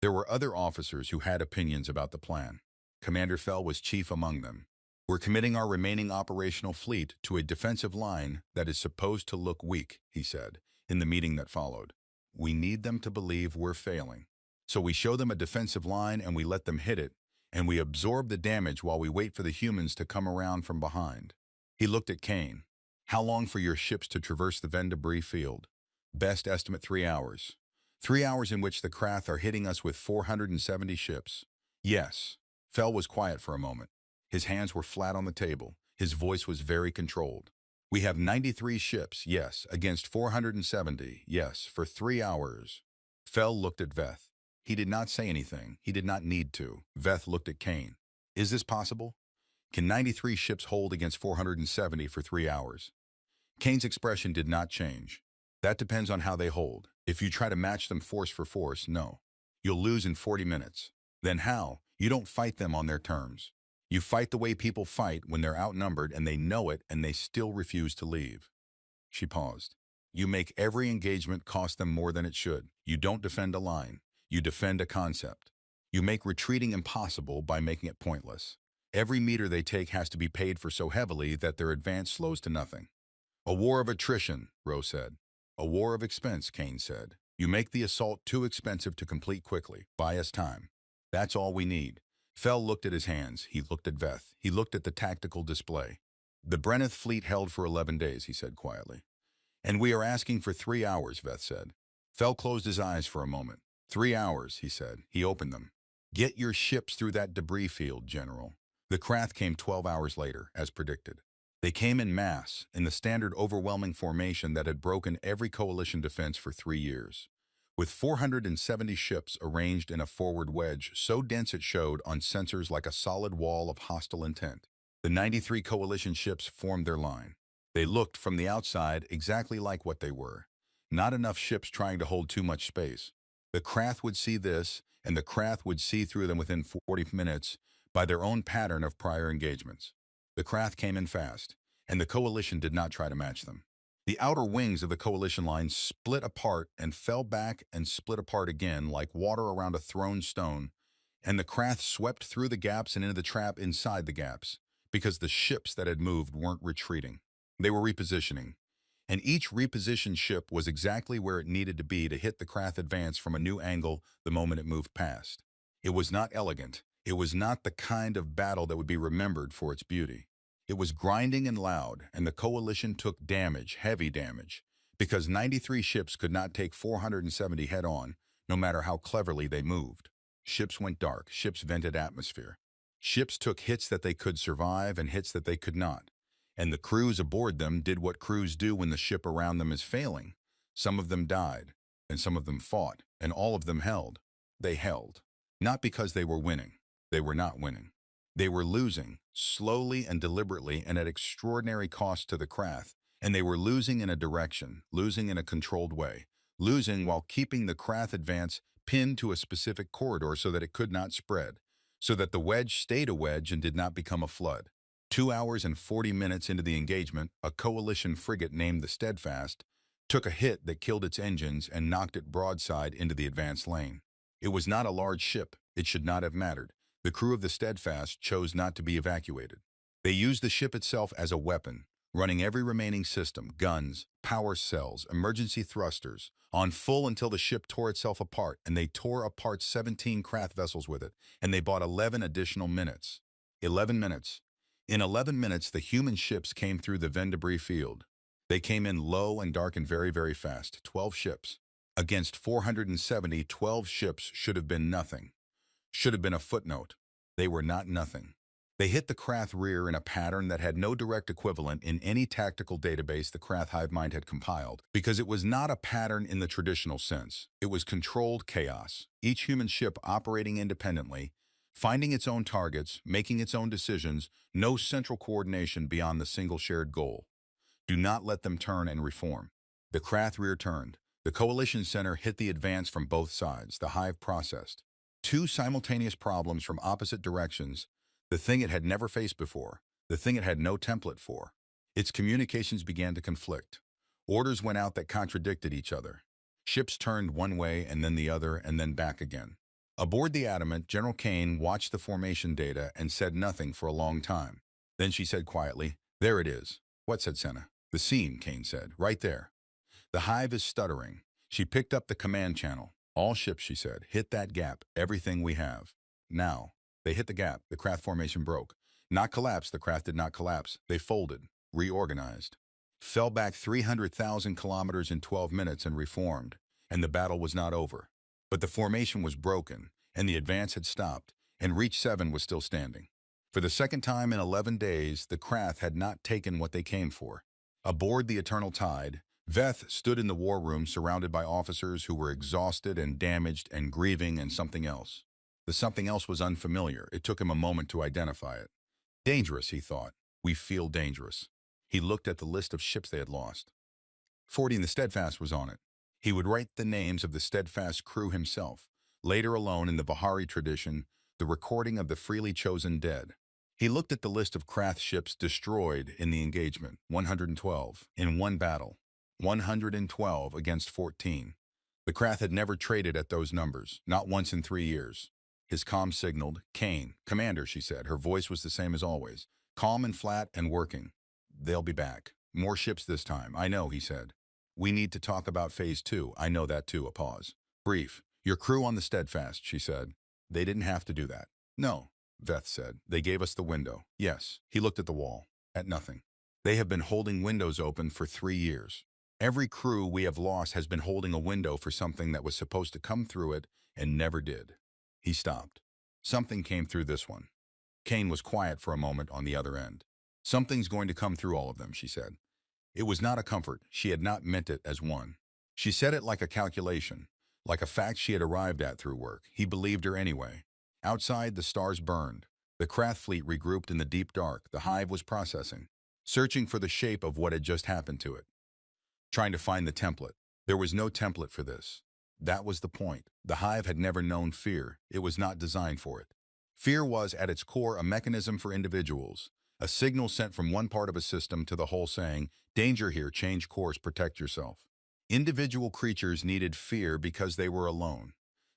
A: There were other officers who had opinions about the plan. Commander Fell was chief among them. "We're committing our remaining operational fleet to a defensive line that is supposed to look weak," he said, in the meeting that followed. "We need them to believe we're failing. So we show them a defensive line and we let them hit it, and we absorb the damage while we wait for the humans to come around from behind." He looked at Kane. "How long for your ships to traverse the Ven debris field?" "Best estimate 3 hours. 3 hours in which the Krath are hitting us with 470 ships." "Yes." Fell was quiet for a moment. His hands were flat on the table. His voice was very controlled. "We have 93 ships, yes, against 470, yes, for 3 hours." Fell looked at Veth. He did not say anything. He did not need to. Veth looked at Kane. "Is this possible? Can 93 ships hold against 470 for 3 hours?" Kane's expression did not change. "That depends on how they hold. If you try to match them force for force, no. You'll lose in 40 minutes. Then how? You don't fight them on their terms. You fight the way people fight when they're outnumbered and they know it and they still refuse to leave." She paused. "You make every engagement cost them more than it should. You don't defend a line. You defend a concept. You make retreating impossible by making it pointless. Every meter they take has to be paid for so heavily that their advance slows to nothing." "A war of attrition," Rowe said. "A war of expense," Kane said. "You make the assault too expensive to complete quickly. Buy us time. That's all we need." Fell looked at his hands. He looked at Veth. He looked at the tactical display. The Brenneth fleet held for 11 days, he said quietly. And we are asking for 3 hours, Veth said. Fell closed his eyes for a moment. 3 hours, he said. He opened them. Get your ships through that debris field, General. The Krath came 12 hours later, as predicted. They came in mass, in the standard overwhelming formation that had broken every coalition defense for 3 years. With 470 ships arranged in a forward wedge so dense it showed on sensors like a solid wall of hostile intent, the 93 coalition ships formed their line. They looked from the outside exactly like what they were. Not enough ships trying to hold too much space. The Krath would see this, and the Krath would see through them within 40 minutes by their own pattern of prior engagements. The Krath came in fast, and the coalition did not try to match them. The outer wings of the coalition line split apart and fell back and split apart again like water around a thrown stone, and the Krath swept through the gaps and into the trap inside the gaps, because the ships that had moved weren't retreating. They were repositioning, and each repositioned ship was exactly where it needed to be to hit the Krath advance from a new angle the moment it moved past. It was not elegant. It was not the kind of battle that would be remembered for its beauty. It was grinding and loud, and the coalition took damage, heavy damage, because 93 ships could not take 470 head-on, no matter how cleverly they moved. Ships went dark, ships vented atmosphere. Ships took hits that they could survive and hits that they could not. And the crews aboard them did what crews do when the ship around them is failing. Some of them died, and some of them fought, and all of them held. They held. Not because they were winning. They were not winning. They were losing, slowly and deliberately and at extraordinary cost to the Krath, and they were losing in a direction, losing in a controlled way, losing while keeping the Krath advance pinned to a specific corridor so that it could not spread, so that the wedge stayed a wedge and did not become a flood. 2 hours and 40 minutes into the engagement, a coalition frigate named the Steadfast took a hit that killed its engines and knocked it broadside into the advance lane. It was not a large ship. It should not have mattered. The crew of the Steadfast chose not to be evacuated. They used the ship itself as a weapon, running every remaining system, guns, power cells, emergency thrusters, on full until the ship tore itself apart, and they tore apart 17 Krath vessels with it, and they bought 11 additional minutes. 11 minutes. In 11 minutes, the human ships came through the Venn debris field. They came in low and dark and very, very fast. 12 ships. Against 470, 12 ships should have been nothing. Should have been a footnote. They were not nothing. They hit the Krath rear in a pattern that had no direct equivalent in any tactical database the Krath hive mind had compiled, because it was not a pattern in the traditional sense. It was controlled chaos, each human ship operating independently, finding its own targets, making its own decisions, no central coordination beyond the single shared goal. Do not let them turn and reform. The Krath rear turned. The coalition center hit the advance from both sides. The hive processed. 2 simultaneous problems from opposite directions, the thing it had never faced before, the thing it had no template for. Its communications began to conflict. Orders went out that contradicted each other. Ships turned one way and then the other and then back again. Aboard the Adamant, General Kane watched the formation data and said nothing for a long time. Then she said quietly, "There it is." "What?" said Senna. "The seam," Kane said. "Right there. The hive is stuttering." She picked up the command channel. "All ships," she said, "hit that gap. Everything we have. Now." They hit the gap. The Krath formation broke. Not collapsed. The Krath did not collapse. They folded, reorganized, fell back 300,000 kilometers in 12 minutes and reformed. And the battle was not over. But the formation was broken, and the advance had stopped, and Reach 7 was still standing. For the second time in 11 days, the Krath had not taken what they came for. Aboard the Eternal Tide, Veth stood in the war room surrounded by officers who were exhausted and damaged and grieving and something else. The something else was unfamiliar. It took him a moment to identify it. Dangerous, he thought. We feel dangerous. He looked at the list of ships they had lost. 40 and the Steadfast was on it. He would write the names of the Steadfast crew himself. Later alone in the Bahari tradition, the recording of the freely chosen dead. He looked at the list of Krath ships destroyed in the engagement, 112, in one battle. 112 against 14. The Krath had never traded at those numbers, not once in 3 years. His comm signaled, "Kane, Commander," she said. Her voice was the same as always, calm and flat and working. "They'll be back. More ships this time. I know," he said. "We need to talk about Phase 2. I know that too." A pause. "Brief. Your crew on the Steadfast," she said. "They didn't have to do that." "No," Veth said. "They gave us the window." "Yes." He looked at the wall. At nothing. They have been holding windows open for 3 years. Every crew we have lost has been holding a window for something that was supposed to come through it and never did. He stopped. Something came through this one. Kane was quiet for a moment on the other end. Something's going to come through all of them, she said. It was not a comfort. She had not meant it as one. She said it like a calculation, like a fact she had arrived at through work. He believed her anyway. Outside, the stars burned. The Krath fleet regrouped in the deep dark. The hive was processing, searching for the shape of what had just happened to it, trying to find the template. There was no template for this. That was the point. The hive had never known fear. It was not designed for it. Fear was, at its core, a mechanism for individuals, a signal sent from one part of a system to the whole saying, danger here, change course, protect yourself. Individual creatures needed fear because they were alone.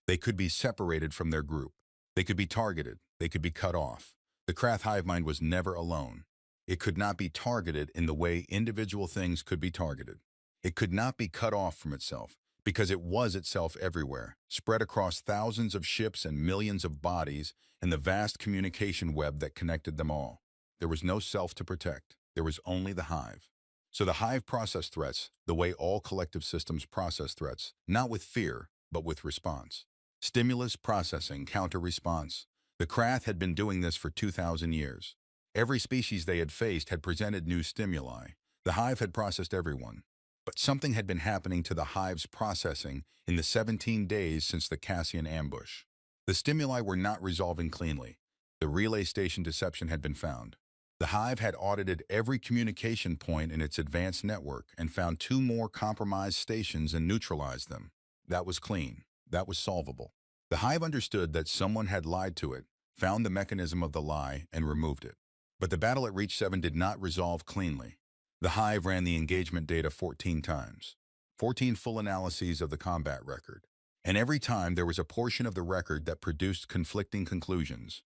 A: They could be separated from their group. They could be targeted. They could be cut off. The Krath hive mind was never alone. It could not be targeted in the way individual things could be targeted. It could not be cut off from itself, because it was itself everywhere, spread across thousands of ships and millions of bodies and the vast communication web that connected them all. There was no self to protect. There was only the hive. So the hive processed threats the way all collective systems process threats, not with fear, but with response. Stimulus, processing, counter-response. The Krath had been doing this for 2,000 years. Every species they had faced had presented new stimuli. The hive had processed everyone. But something had been happening to the hive's processing in the 17 days since the Cassian ambush. The stimuli were not resolving cleanly. The relay station deception had been found. The hive had audited every communication point in its advanced network and found 2 more compromised stations and neutralized them. That was clean. That was solvable. The hive understood that someone had lied to it, found the mechanism of the lie, and removed it. But the battle at Reach 7 did not resolve cleanly. The hive ran the engagement data 14 times, 14 full analyses of the combat record. And every time there was a portion of the record that produced conflicting conclusions.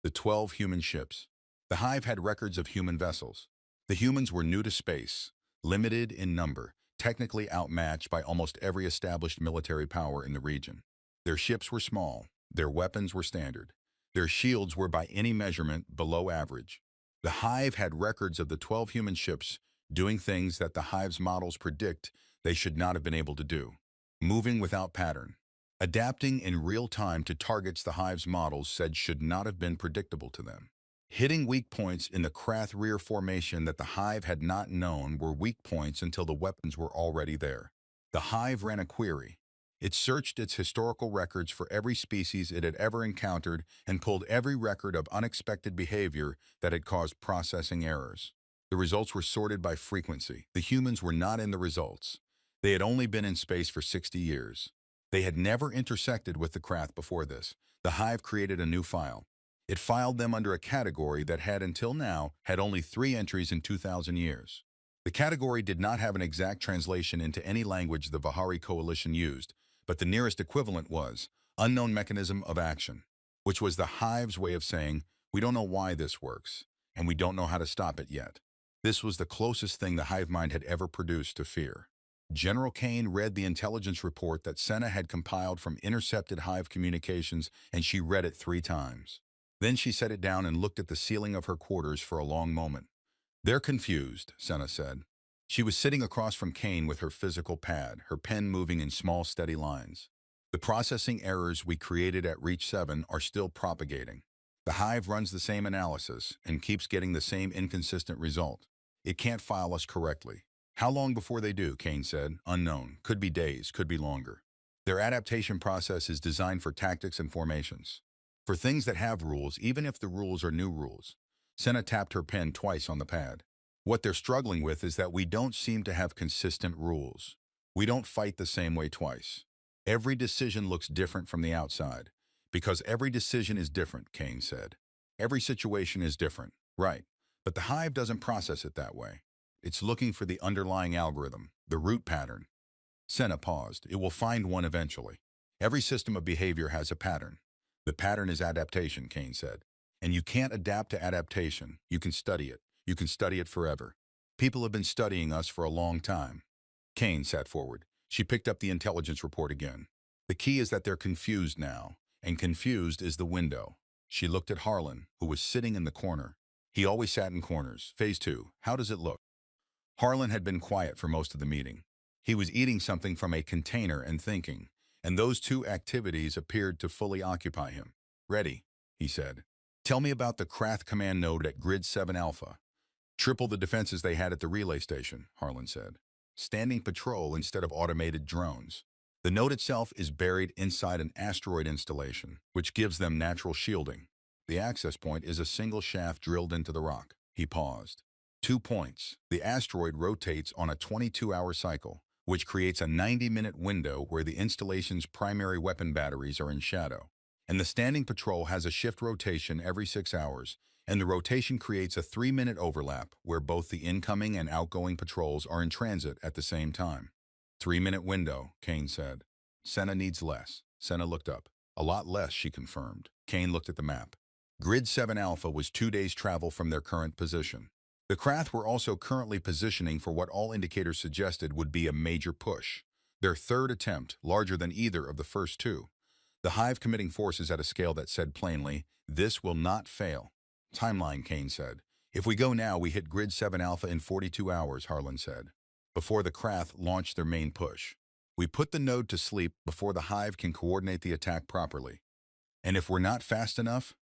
A: The 12 human ships. The hive had records of human vessels. The humans were new to space, limited in number, technically outmatched by almost every established military power in the region. Their ships were small. Their weapons were standard. Their shields were by any measurement below average. The hive had records of the 12 human ships doing things that the hive's models predict they should not have been able to do. Moving without pattern. Adapting in real time to targets the hive's models said should not have been predictable to them. Hitting weak points in the Krath rear formation that the hive had not known were weak points until the weapons were already there. The hive ran a query. It searched its historical records for every species it had ever encountered and pulled every record of unexpected behavior that had caused processing errors. The results were sorted by frequency. The humans were not in the results. They had only been in space for 60 years. They had never intersected with the Krath before this. The hive created a new file. It filed them under a category that had until now had only 3 entries in 2,000 years. The category did not have an exact translation into any language the Vihari coalition used, but the nearest equivalent was unknown mechanism of action, which was the hive's way of saying, we don't know why this works, and we don't know how to stop it yet. This was the closest thing the hive mind had ever produced to fear. General Kane read the intelligence report that Senna had compiled from intercepted hive communications, and she read it 3 times. Then she set it down and looked at the ceiling of her quarters for a long moment. They're confused, Senna said. She was sitting across from Kane with her physical pad, her pen moving in small, steady lines. The processing errors we created at Reach 7 are still propagating. The hive runs the same analysis and keeps getting the same inconsistent result. It can't file us correctly. How long before they do, Kane said. Unknown. Could be days, could be longer. Their adaptation process is designed for tactics and formations. For things that have rules, even if the rules are new rules. Senna tapped her pen twice on the pad. What they're struggling with is that we don't seem to have consistent rules. We don't fight the same way twice. Every decision looks different from the outside. Because every decision is different, Kane said. Every situation is different, right. But the hive doesn't process it that way. It's looking for the underlying algorithm, the root pattern. Senna paused. It will find one eventually. Every system of behavior has a pattern. The pattern is adaptation, Kane said. And you can't adapt to adaptation. You can study it. You can study it forever. People have been studying us for a long time. Kane sat forward. She picked up the intelligence report again. The key is that they're confused now, and confused is the window. She looked at Harlan, who was sitting in the corner. He always sat in corners. Phase 2. How does it look? Harlan had been quiet for most of the meeting. He was eating something from a container and thinking, and those two activities appeared to fully occupy him. Ready, he said. Tell me about the Krath command node at Grid 7 Alpha. Triple the defenses they had at the relay station, Harlan said. Standing patrol instead of automated drones. The node itself is buried inside an asteroid installation, which gives them natural shielding. The access point is a single shaft drilled into the rock. He paused. 2 points. The asteroid rotates on a 22-hour cycle, which creates a 90-minute window where the installation's primary weapon batteries are in shadow. And the standing patrol has a shift rotation every 6 hours, and the rotation creates a 3-minute overlap where both the incoming and outgoing patrols are in transit at the same time. 3-minute window, Kane said. Senna needs less. Senna looked up. A lot less, she confirmed. Kane looked at the map. Grid 7 Alpha was 2 days' travel from their current position. The Krath were also currently positioning for what all indicators suggested would be a major push. Their third attempt, larger than either of the first two. The Hive committing forces at a scale that said plainly, this will not fail. Timeline, Kane said. If we go now, we hit Grid 7 Alpha in 42 hours, Harlan said, before the Krath launched their main push. We put the node to sleep before the Hive can coordinate the attack properly. And if we're not fast enough,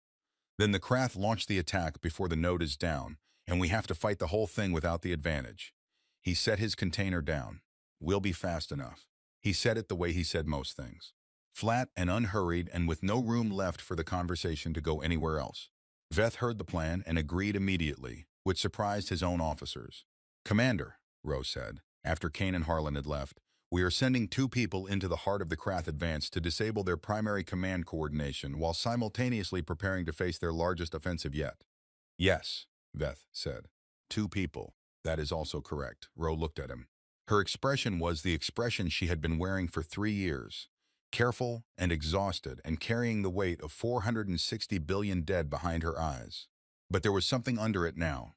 A: then the Krath launch the attack before the node is down, and we have to fight the whole thing without the advantage. He set his container down. We'll be fast enough. He said it the way he said most things. Flat and unhurried and with no room left for the conversation to go anywhere else. Veth heard the plan and agreed immediately, which surprised his own officers. Commander, Rose said, after Kane and Harlan had left, we are sending 2 people into the heart of the Krath advance to disable their primary command coordination while simultaneously preparing to face their largest offensive yet. Yes, Veth said. 2 people. That is also correct. Ro looked at him. Her expression was the expression she had been wearing for 3 years. Careful and exhausted and carrying the weight of 460 billion dead behind her eyes. But there was something under it now.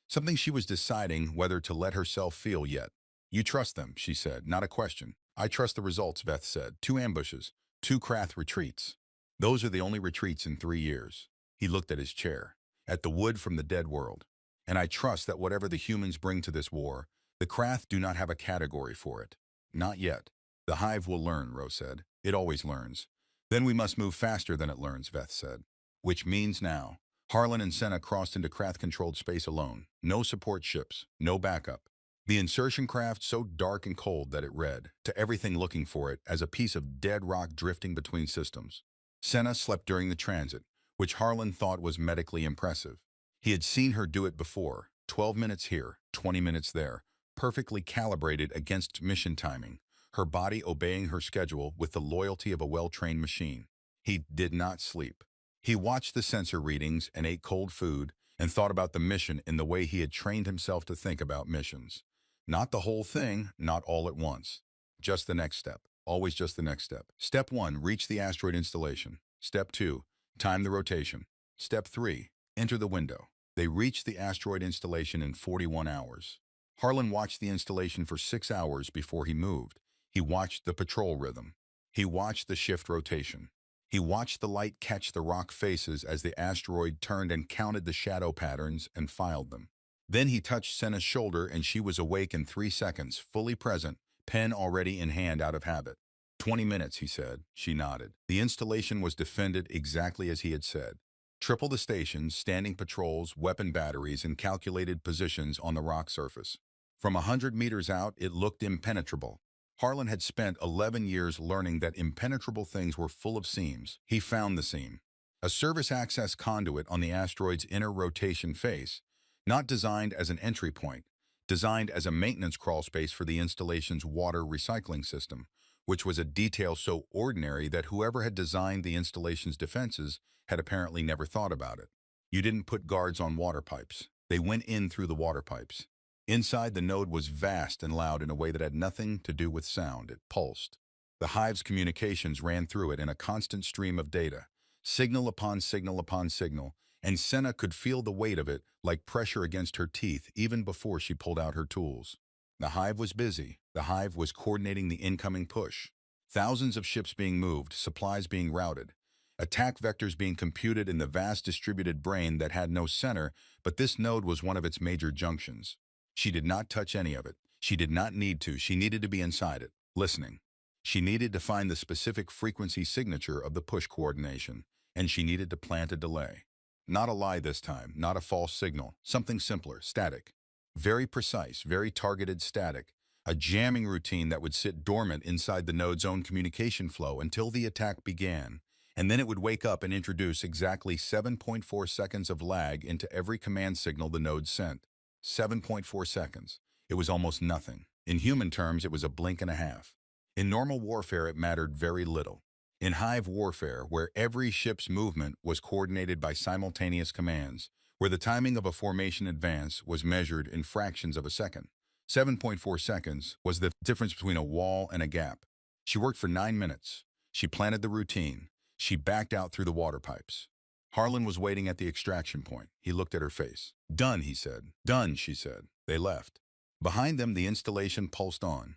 A: Something she was deciding whether to let herself feel yet. You trust them, she said, not a question. I trust the results, Veth said. 2 ambushes, 2 Krath retreats. Those are the only retreats in 3 years. He looked at his chair, at the wood from the dead world. And I trust that whatever the humans bring to this war, the Krath do not have a category for it. Not yet. The Hive will learn, Rose said. It always learns. Then we must move faster than it learns, Veth said. Which means now. Harlan and Senna crossed into Krath-controlled space alone. No support ships, no backup. The insertion craft so dark and cold that it read, to everything looking for it, as a piece of dead rock drifting between systems. Senna slept during the transit, which Harlan thought was medically impressive. He had seen her do it before, 12 minutes here, 20 minutes there, perfectly calibrated against mission timing, her body obeying her schedule with the loyalty of a well-trained machine. He did not sleep. He watched the sensor readings and ate cold food and thought about the mission in the way he had trained himself to think about missions. Not the whole thing, not all at once. Just the next step. Always just the next step. Step 1, reach the asteroid installation. Step 2, time the rotation. Step 3, enter the window. They reached the asteroid installation in 41 hours. Harlan watched the installation for 6 hours before he moved. He watched the patrol rhythm. He watched the shift rotation. He watched the light catch the rock faces as the asteroid turned and counted the shadow patterns and filed them. Then he touched Senna's shoulder and she was awake in 3 seconds, fully present, pen already in hand out of habit. 20 minutes, he said. She nodded. The installation was defended exactly as he had said. Triple the stations, standing patrols, weapon batteries, and calculated positions on the rock surface. From 100 meters out, it looked impenetrable. Harlan had spent 11 years learning that impenetrable things were full of seams. He found the seam. A service access conduit on the asteroid's inner rotation face, not designed as an entry point, designed as a maintenance crawl space for the installation's water recycling system, which was a detail so ordinary that whoever had designed the installation's defenses had apparently never thought about it. You didn't put guards on water pipes. They went in through the water pipes. Inside, the node was vast and loud in a way that had nothing to do with sound. It pulsed. The Hive's communications ran through it in a constant stream of data, signal upon signal upon signal, and Senna could feel the weight of it like pressure against her teeth even before she pulled out her tools. The Hive was busy. The Hive was coordinating the incoming push. Thousands of ships being moved, supplies being routed. Attack vectors being computed in the vast distributed brain that had no center, but this node was one of its major junctions. She did not touch any of it. She did not need to. She needed to be inside it, listening. She needed to find the specific frequency signature of the push coordination, and she needed to plant a delay. Not a lie this time, not a false signal, something simpler, static. Very precise, very targeted static. A jamming routine that would sit dormant inside the node's own communication flow until the attack began, and then it would wake up and introduce exactly 7.4 seconds of lag into every command signal the node sent. 7.4 seconds. It was almost nothing. In human terms, it was a blink and a half. In normal warfare, it mattered very little. In hive warfare, where every ship's movement was coordinated by simultaneous commands, where the timing of a formation advance was measured in fractions of a second, 7.4 seconds was the difference between a wall and a gap. She worked for 9 minutes. She planted the routine. She backed out through the water pipes. Harlan was waiting at the extraction point. He looked at her face. "Done," he said. "Done," she said. They left. Behind them, the installation pulsed on,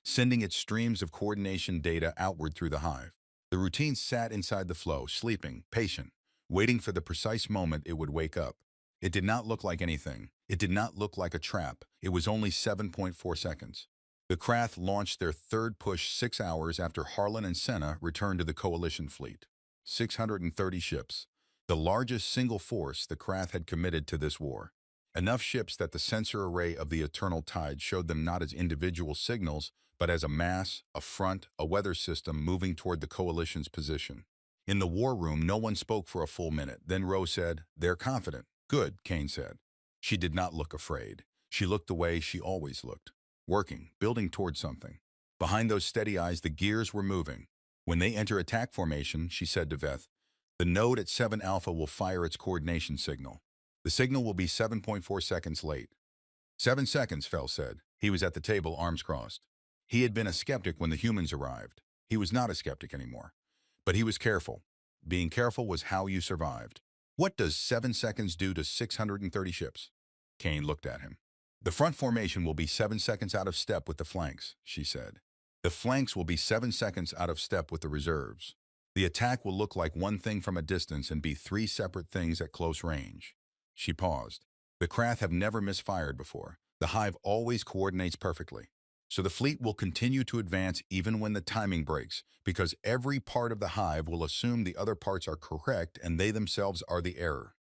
A: sending its streams of coordination data outward through the hive. The routine sat inside the flow, sleeping, patient, waiting for the precise moment it would wake up. It did not look like anything. It did not look like a trap. It was only 7.4 seconds. The Krath launched their third push 6 hours after Harlan and Senna returned to the Coalition fleet. 630 ships, the largest single force the Krath had committed to this war. Enough ships that the sensor array of the Eternal Tide showed them not as individual signals, but as a mass, a front, a weather system moving toward the Coalition's position. In the war room, no one spoke for a full minute. Then Rose said, "They're confident." "Good," Kane said. She did not look afraid. She looked the way she always looked. Working, building toward something. Behind those steady eyes, the gears were moving. "When they enter attack formation," she said to Veth, "the node at 7 Alpha will fire its coordination signal. The signal will be 7.4 seconds late." 7 seconds, Fell said. He was at the table, arms crossed. He had been a skeptic when the humans arrived. He was not a skeptic anymore. But he was careful. Being careful was how you survived. "What does 7 seconds do to 630 ships?" Kane looked at him. "The front formation will be 7 seconds out of step with the flanks," she said. "The flanks will be 7 seconds out of step with the reserves. The attack will look like one thing from a distance and be 3 separate things at close range." She paused. "The Krath have never misfired before. The hive always coordinates perfectly. So the fleet will continue to advance even when the timing breaks, because every part of the hive will assume the other parts are correct and they themselves are the error.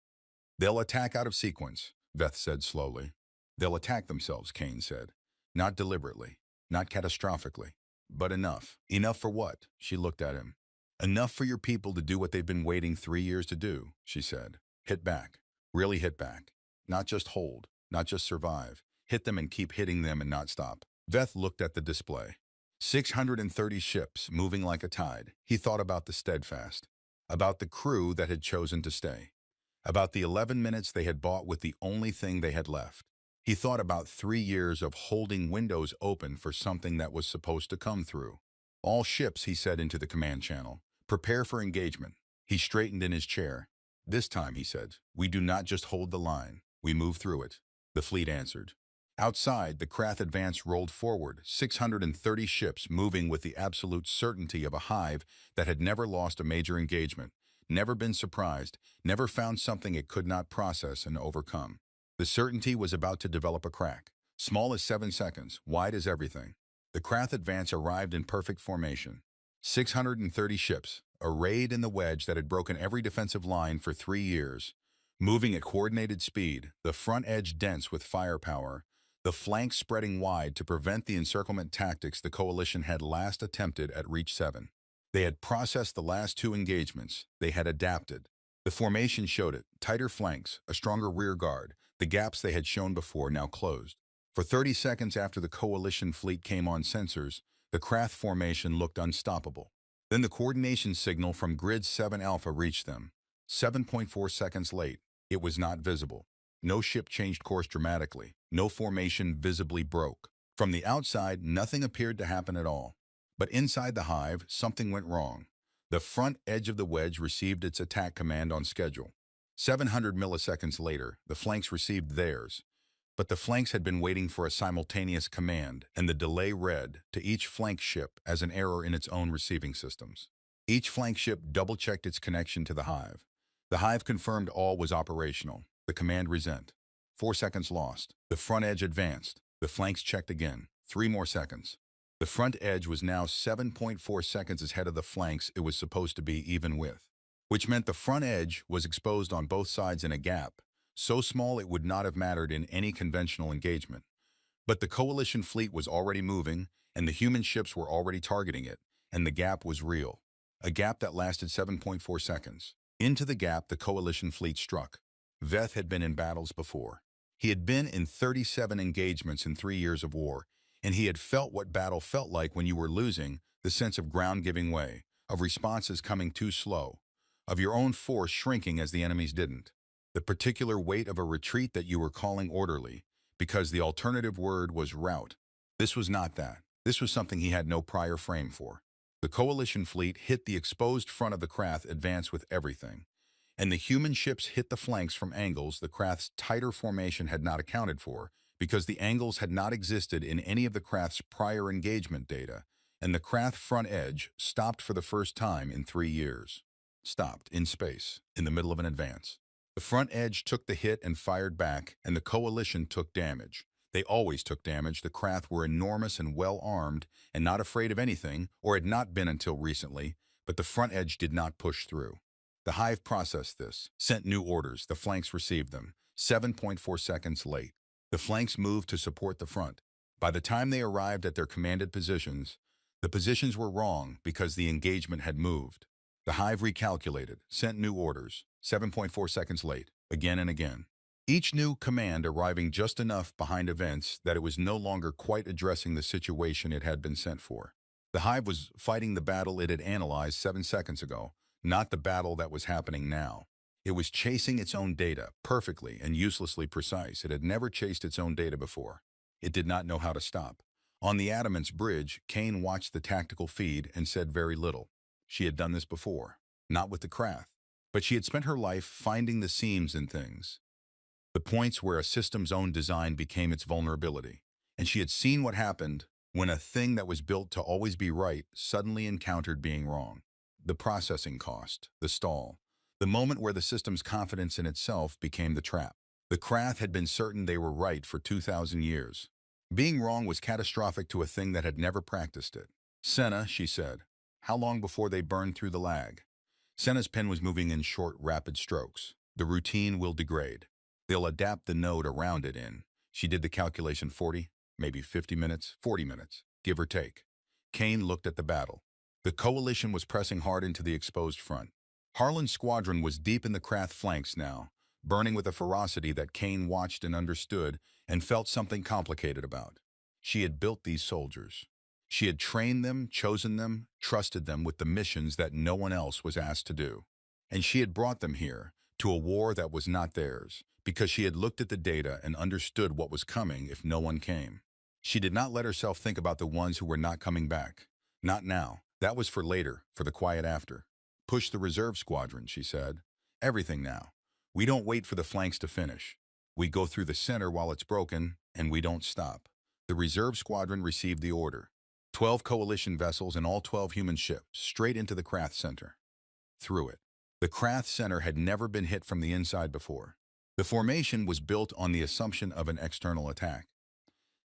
A: They'll attack out of sequence," Veth said slowly. "They'll attack themselves," Kane said. "Not deliberately, not catastrophically, but enough." "Enough for what?" She looked at him. "Enough for your people to do what they've been waiting 3 years to do," she said. "Hit back. Really hit back. Not just hold, not just survive. Hit them and keep hitting them and not stop." Veth looked at the display. 630 ships moving like a tide. He thought about the Steadfast, about the crew that had chosen to stay, about the 11 minutes they had bought with the only thing they had left. He thought about 3 years of holding windows open for something that was supposed to come through. "All ships," he said into the command channel, "prepare for engagement." He straightened in his chair. "This time," he said, "we do not just hold the line. We move through it." The fleet answered. Outside, the Krath advance rolled forward, 630 ships moving with the absolute certainty of a hive that had never lost a major engagement, never been surprised, never found something it could not process and overcome. The certainty was about to develop a crack, small as 7 seconds, wide as everything. The Krath advance arrived in perfect formation. 630 ships, arrayed in the wedge that had broken every defensive line for 3 years, moving at coordinated speed, the front edge dense with firepower, the flanks spreading wide to prevent the encirclement tactics the Coalition had last attempted at Reach 7. They had processed the last 2 engagements. They had adapted. The formation showed it, tighter flanks, a stronger rear guard, the gaps they had shown before now closed. For 30 seconds after the Coalition fleet came on sensors, the Krath formation looked unstoppable. Then the coordination signal from Grid 7 Alpha reached them. 7.4 seconds late. It was not visible. No ship changed course dramatically. No formation visibly broke. From the outside, nothing appeared to happen at all. But inside the hive, something went wrong. The front edge of the wedge received its attack command on schedule. 700 milliseconds later, the flanks received theirs. But the flanks had been waiting for a simultaneous command, and the delay read to each flank ship as an error in its own receiving systems. Each flank ship double-checked its connection to the hive. The hive confirmed all was operational. The command resent. 4 seconds lost. The front edge advanced. The flanks checked again. 3 more seconds. The front edge was now 7.4 seconds ahead of the flanks it was supposed to be even with, which meant the front edge was exposed on both sides in a gap, so small it would not have mattered in any conventional engagement. But the coalition fleet was already moving, and the human ships were already targeting it, and the gap was real. A gap that lasted 7.4 seconds. Into the gap the coalition fleet struck. Veth had been in battles before. He had been in 37 engagements in 3 years of war, and he had felt what battle felt like when you were losing, the sense of ground giving way, of responses coming too slow, of your own force shrinking as the enemy's didn't. The particular weight of a retreat that you were calling orderly, because the alternative word was rout. This was not that. This was something he had no prior frame for. The coalition fleet hit the exposed front of the Krath advance with everything, and the human ships hit the flanks from angles the Krath's tighter formation had not accounted for, because the angles had not existed in any of the Krath's prior engagement data, and the Krath front edge stopped for the first time in 3 years. Stopped, in space, in the middle of an advance. The front edge took the hit and fired back, and the coalition took damage. They always took damage. The Krath were enormous and well-armed, and not afraid of anything, or had not been until recently, but the front edge did not push through. The hive processed this, sent new orders. The flanks received them, 7.4 seconds late. The flanks moved to support the front. By the time they arrived at their commanded positions, the positions were wrong because the engagement had moved. The hive recalculated, sent new orders, 7.4 seconds late, again and again. Each new command arriving just enough behind events that it was no longer quite addressing the situation it had been sent for. The hive was fighting the battle it had analyzed 7 seconds ago, not the battle that was happening now. It was chasing its own data, perfectly and uselessly precise. It had never chased its own data before. It did not know how to stop. On the Adamant's bridge, Kane watched the tactical feed and said very little. She had done this before, not with the Krath, but she had spent her life finding the seams in things, the points where a system's own design became its vulnerability. And she had seen what happened when a thing that was built to always be right suddenly encountered being wrong. The processing cost, the stall, the moment where the system's confidence in itself became the trap. The Krath had been certain they were right for 2,000 years. Being wrong was catastrophic to a thing that had never practiced it. Senna, she said, how long before they burned through the lag? Senna's pen was moving in short, rapid strokes. The routine will degrade. They'll adapt the node around it in. She did the calculation 40, maybe 50 minutes, 40 minutes, give or take. Kane looked at the battle. The coalition was pressing hard into the exposed front. Harlan's squadron was deep in the Krath flanks now, burning with a ferocity that Kane watched and understood and felt something complicated about. She had built these soldiers. She had trained them, chosen them, trusted them with the missions that no one else was asked to do. And she had brought them here, to a war that was not theirs, because she had looked at the data and understood what was coming if no one came. She did not let herself think about the ones who were not coming back. Not now. That was for later, for the quiet after. Push the reserve squadron, she said. Everything now. We don't wait for the flanks to finish. We go through the center while it's broken, and we don't stop. The reserve squadron received the order. 12 coalition vessels and all 12 human ships, straight into the Krath center. Through it. The Krath center had never been hit from the inside before. The formation was built on the assumption of an external attack.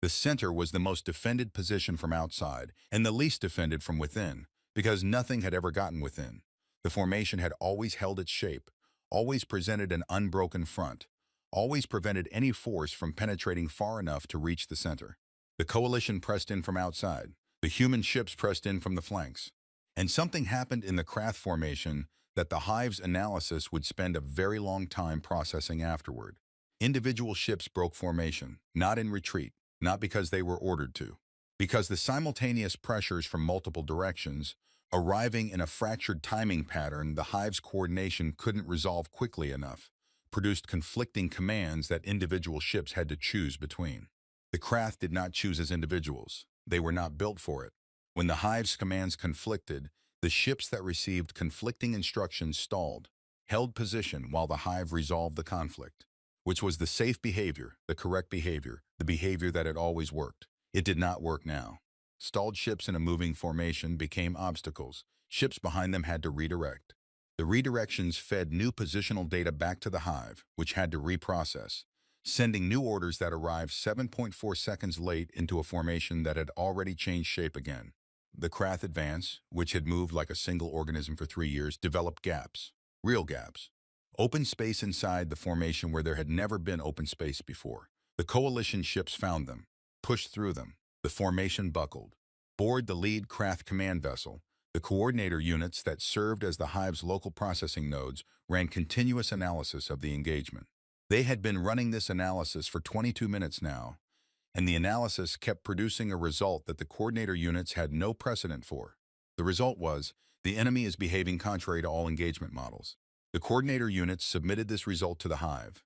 A: The center was the most defended position from outside and the least defended from within, because nothing had ever gotten within. The formation had always held its shape, always presented an unbroken front, always prevented any force from penetrating far enough to reach the center. The coalition pressed in from outside. The human ships pressed in from the flanks. And something happened in the Krath formation that the hive's analysis would spend a very long time processing afterward. Individual ships broke formation, not in retreat, not because they were ordered to, because the simultaneous pressures from multiple directions, arriving in a fractured timing pattern the hive's coordination couldn't resolve quickly enough, produced conflicting commands that individual ships had to choose between. The Krath did not choose as individuals. They were not built for it. When the hive's commands conflicted, the ships that received conflicting instructions stalled, held position while the hive resolved the conflict, which was the safe behavior, the correct behavior, the behavior that had always worked. It did not work now. Stalled ships in a moving formation became obstacles, ships behind them had to redirect. The redirections fed new positional data back to the hive, which had to reprocess, sending new orders that arrived 7.4 seconds late into a formation that had already changed shape again. The Krath advance, which had moved like a single organism for 3 years, developed gaps, real gaps. Open space inside the formation where there had never been open space before. The coalition ships found them, pushed through them. The formation buckled. Board the lead Krath command vessel, the coordinator units that served as the hive's local processing nodes ran continuous analysis of the engagement. They had been running this analysis for 22 minutes now, and the analysis kept producing a result that the coordinator units had no precedent for. The result was, the enemy is behaving contrary to all engagement models. The coordinator units submitted this result to the hive.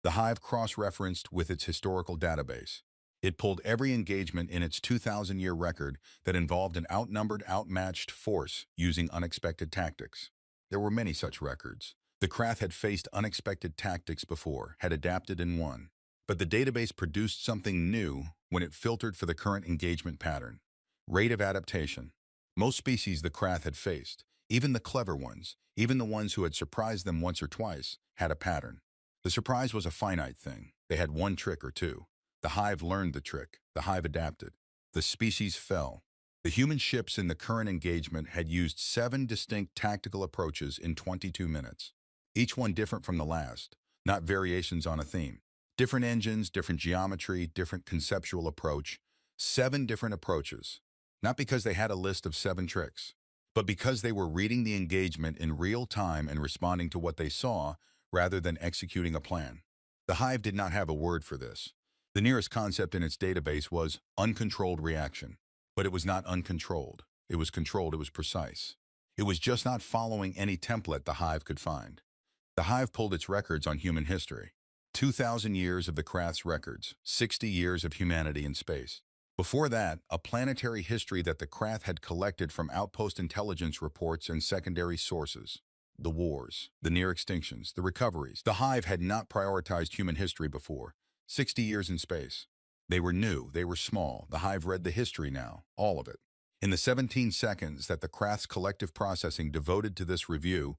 A: The hive cross-referenced with its historical database. It pulled every engagement in its 2,000-year record that involved an outnumbered, outmatched force using unexpected tactics. There were many such records. The Krath had faced unexpected tactics before, had adapted and won. But the database produced something new when it filtered for the current engagement pattern. Rate of adaptation. Most species the Krath had faced, even the clever ones, even the ones who had surprised them once or twice, had a pattern. The surprise was a finite thing. They had one trick or two. The hive learned the trick. The hive adapted. The species fell. The human ships in the current engagement had used 7 distinct tactical approaches in 22 minutes. Each one different from the last, not variations on a theme. Different engines, different geometry, different conceptual approach. 7 different approaches. Not because they had a list of 7 tricks, but because they were reading the engagement in real time and responding to what they saw rather than executing a plan. The hive did not have a word for this. The nearest concept in its database was uncontrolled reaction. But it was not uncontrolled. It was controlled. It was precise. It was just not following any template the hive could find. The hive pulled its records on human history. 2,000 years of the Krath's records, 60 years of humanity in space. Before that, a planetary history that the Krath had collected from outpost intelligence reports and secondary sources. The wars, the near extinctions, the recoveries. The hive had not prioritized human history before. 60 years in space. They were new, they were small. The hive read the history now, all of it. In the 17 seconds that the Krath's collective processing devoted to this review,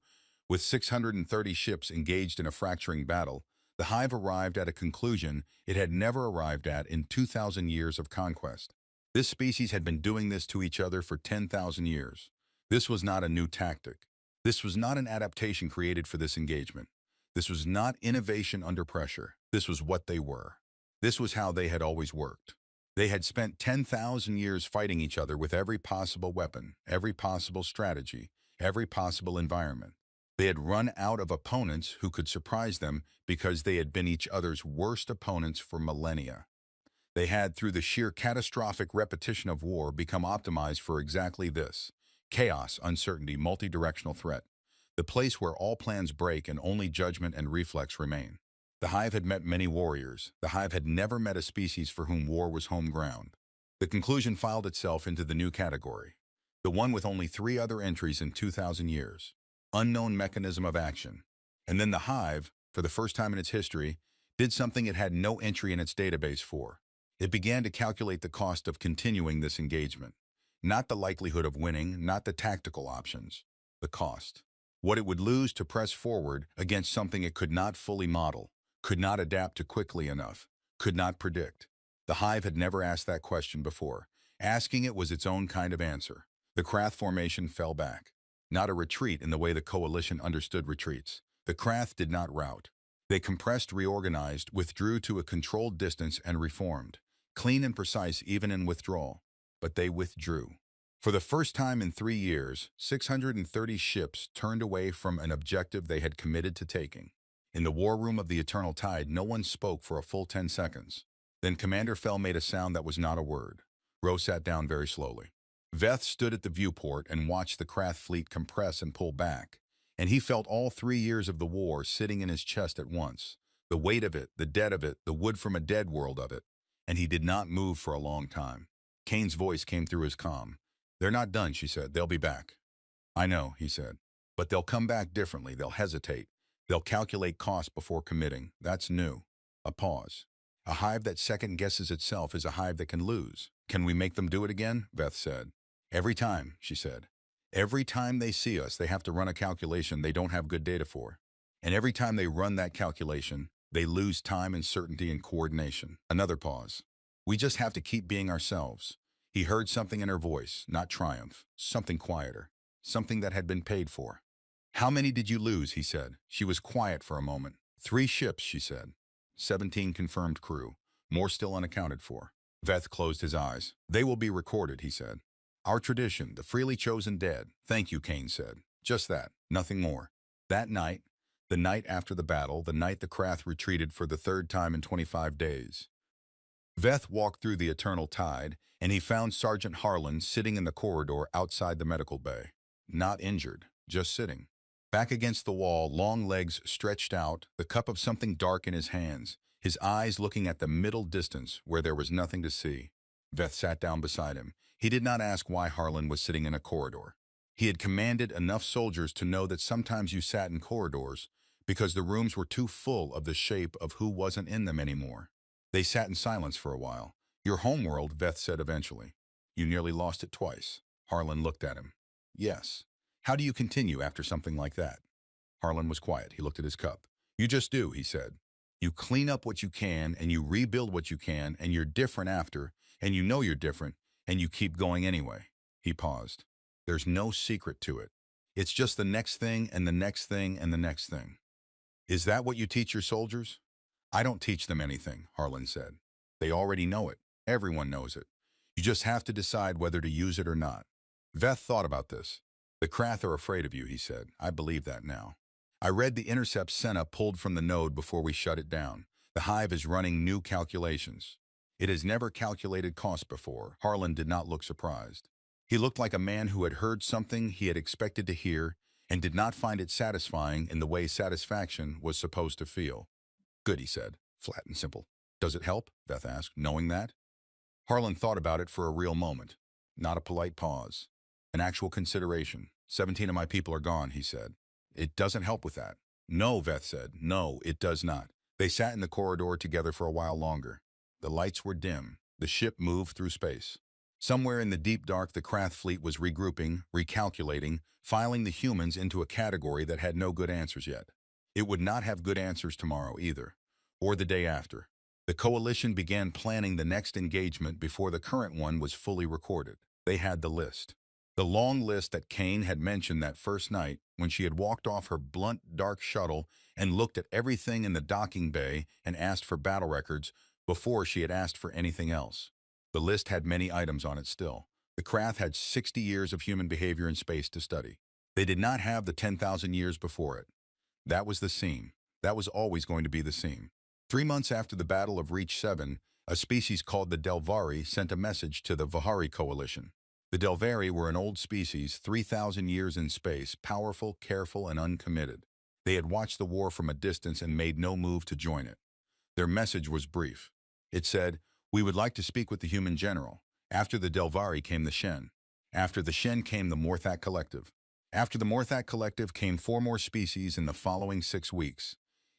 A: with 630 ships engaged in a fracturing battle, the hive arrived at a conclusion it had never arrived at in 2,000 years of conquest. This species had been doing this to each other for 10,000 years. This was not a new tactic. This was not an adaptation created for this engagement. This was not innovation under pressure. This was what they were. This was how they had always worked. They had spent 10,000 years fighting each other with every possible weapon, every possible strategy, every possible environment. They had run out of opponents who could surprise them because they had been each other's worst opponents for millennia. They had, through the sheer catastrophic repetition of war, become optimized for exactly this: chaos, uncertainty, multi-directional threat. The place where all plans break and only judgment and reflex remain. The hive had met many warriors. The hive had never met a species for whom war was home ground. The conclusion filed itself into the new category, the one with only 3 other entries in 2,000 years. Unknown mechanism of action. And then the hive, for the first time in its history, did something it had no entry in its database for. It began to calculate the cost of continuing this engagement. Not the likelihood of winning, not the tactical options. The cost. What it would lose to press forward against something it could not fully model, could not adapt to quickly enough, could not predict. The hive had never asked that question before. Asking it was its own kind of answer. The Krath formation fell back. Not a retreat in the way the coalition understood retreats. The Krath did not rout. They compressed, reorganized, withdrew to a controlled distance and reformed. Clean and precise even in withdrawal. But they withdrew. For the first time in 3 years, 630 ships turned away from an objective they had committed to taking. In the war room of the Eternal Tide, no one spoke for a full 10 seconds. Then Commander Fell made a sound that was not a word. Rose sat down very slowly. Veth stood at the viewport and watched the Krath fleet compress and pull back, and he felt all 3 years of the war sitting in his chest at once. The weight of it, the dead of it, the wood from a dead world of it. And he did not move for a long time. Kane's voice came through his comm. "They're not done," she said. "They'll be back." "I know," he said. "But they'll come back differently. They'll hesitate. They'll calculate cost before committing. That's new." A pause. "A hive that second-guesses itself is a hive that can lose. Can we make them do it again?" Veth said. "Every time," she said. Every time they see us, they have to run a calculation they don't have good data for. And every time they run that calculation, they lose time and certainty and coordination. Another pause. We just have to keep being ourselves. He heard something in her voice, not triumph, something quieter, something that had been paid for. How many did you lose, he said. She was quiet for a moment. 3 ships, she said. 17 confirmed crew, more still unaccounted for. Veth closed his eyes. They will be recorded, he said. Our tradition, the freely chosen dead. Thank you, Kane said. Just that, nothing more. That night, the night after the battle, the night the Krath retreated for the 3rd time in 25 days. Veth walked through the eternal tide, and he found Sergeant Harlan sitting in the corridor outside the medical bay. Not injured, just sitting. Back against the wall, long legs stretched out, the cup of something dark in his hands, his eyes looking at the middle distance where there was nothing to see. Veth sat down beside him. He did not ask why Harlan was sitting in a corridor. He had commanded enough soldiers to know that sometimes you sat in corridors because the rooms were too full of the shape of who wasn't in them anymore. They sat in silence for a while. Your homeworld, Veth said eventually. You nearly lost it twice. Harlan looked at him. Yes. How do you continue after something like that? Harlan was quiet. He looked at his cup. You just do, he said. You clean up what you can, and you rebuild what you can, and you're different after, and you know you're different, and you keep going anyway. He paused. There's no secret to it. It's just the next thing, and the next thing, and the next thing. Is that what you teach your soldiers? I don't teach them anything, Harlan said. They already know it. Everyone knows it. You just have to decide whether to use it or not. Veth thought about this. The Krath are afraid of you, he said. I believe that now. I read the intercept Senna pulled from the node before we shut it down. The hive is running new calculations. It has never calculated cost before. Harlan did not look surprised. He looked like a man who had heard something he had expected to hear and did not find it satisfying in the way satisfaction was supposed to feel. Good, he said, flat and simple. Does it help? Veth asked, knowing that. Harlan thought about it for a real moment. Not a polite pause. An actual consideration. 17 of my people are gone, he said. It doesn't help with that. No, Veth said. No, it does not. They sat in the corridor together for a while longer. The lights were dim. The ship moved through space. Somewhere in the deep dark, the Krath fleet was regrouping, recalculating, filing the humans into a category that had no good answers yet. It would not have good answers tomorrow either, or the day after. The coalition began planning the next engagement before the current one was fully recorded. They had the list. The long list that Kane had mentioned that first night when she had walked off her blunt, dark shuttle and looked at everything in the docking bay and asked for battle records before she had asked for anything else. The list had many items on it still. The Krath had 60 years of human behavior in space to study. They did not have the 10,000 years before it. That was the seam. That was always going to be the seam. 3 months after the Battle of Reach 7, a species called the Delvari sent a message to the Vihari Coalition. The Delvari were an old species, 3,000 years in space, powerful, careful, and uncommitted. They had watched the war from a distance and made no move to join it. Their message was brief. It said, "We would like to speak with the human general." After the Delvari came the Shen. After the Shen came the Morthak Collective. After the Morthak Collective came 4 more species in the following 6 weeks,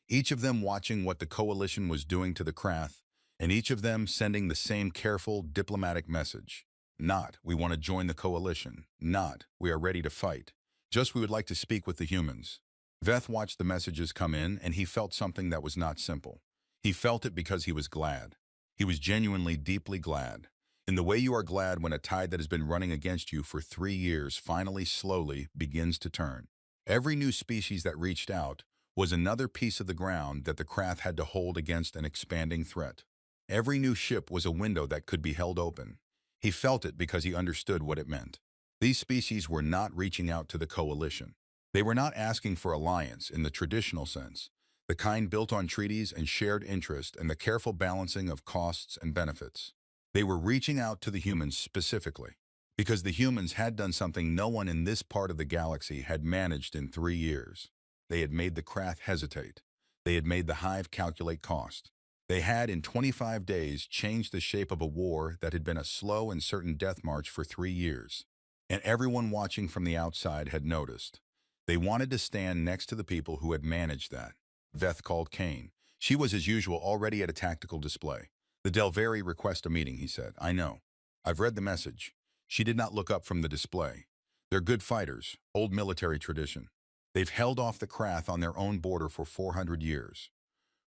A: each of them watching what the coalition was doing to the Krath, and each of them sending the same careful, diplomatic message. Not, we want to join the coalition. Not, we are ready to fight. Just, we would like to speak with the humans. Veth watched the messages come in, and he felt something that was not simple. He felt it because he was glad. He was genuinely, deeply glad. In the way you are glad when a tide that has been running against you for 3 years finally, slowly, begins to turn. Every new species that reached out was another piece of the ground that the Krath had to hold against an expanding threat. Every new ship was a window that could be held open. He felt it because he understood what it meant. These species were not reaching out to the coalition. They were not asking for alliance in the traditional sense, the kind built on treaties and shared interest and the careful balancing of costs and benefits. They were reaching out to the humans specifically, because the humans had done something no one in this part of the galaxy had managed in 3 years. They had made the Krath hesitate. They had made the hive calculate cost. They had, in 25 days, changed the shape of a war that had been a slow and certain death march for 3 years. And everyone watching from the outside had noticed. They wanted to stand next to the people who had managed that. Veth called Kane. She was, as usual, already at a tactical display. The Delvari request a meeting, he said. I know. I've read the message. She did not look up from the display. They're good fighters, old military tradition. They've held off the Krath on their own border for 400 years.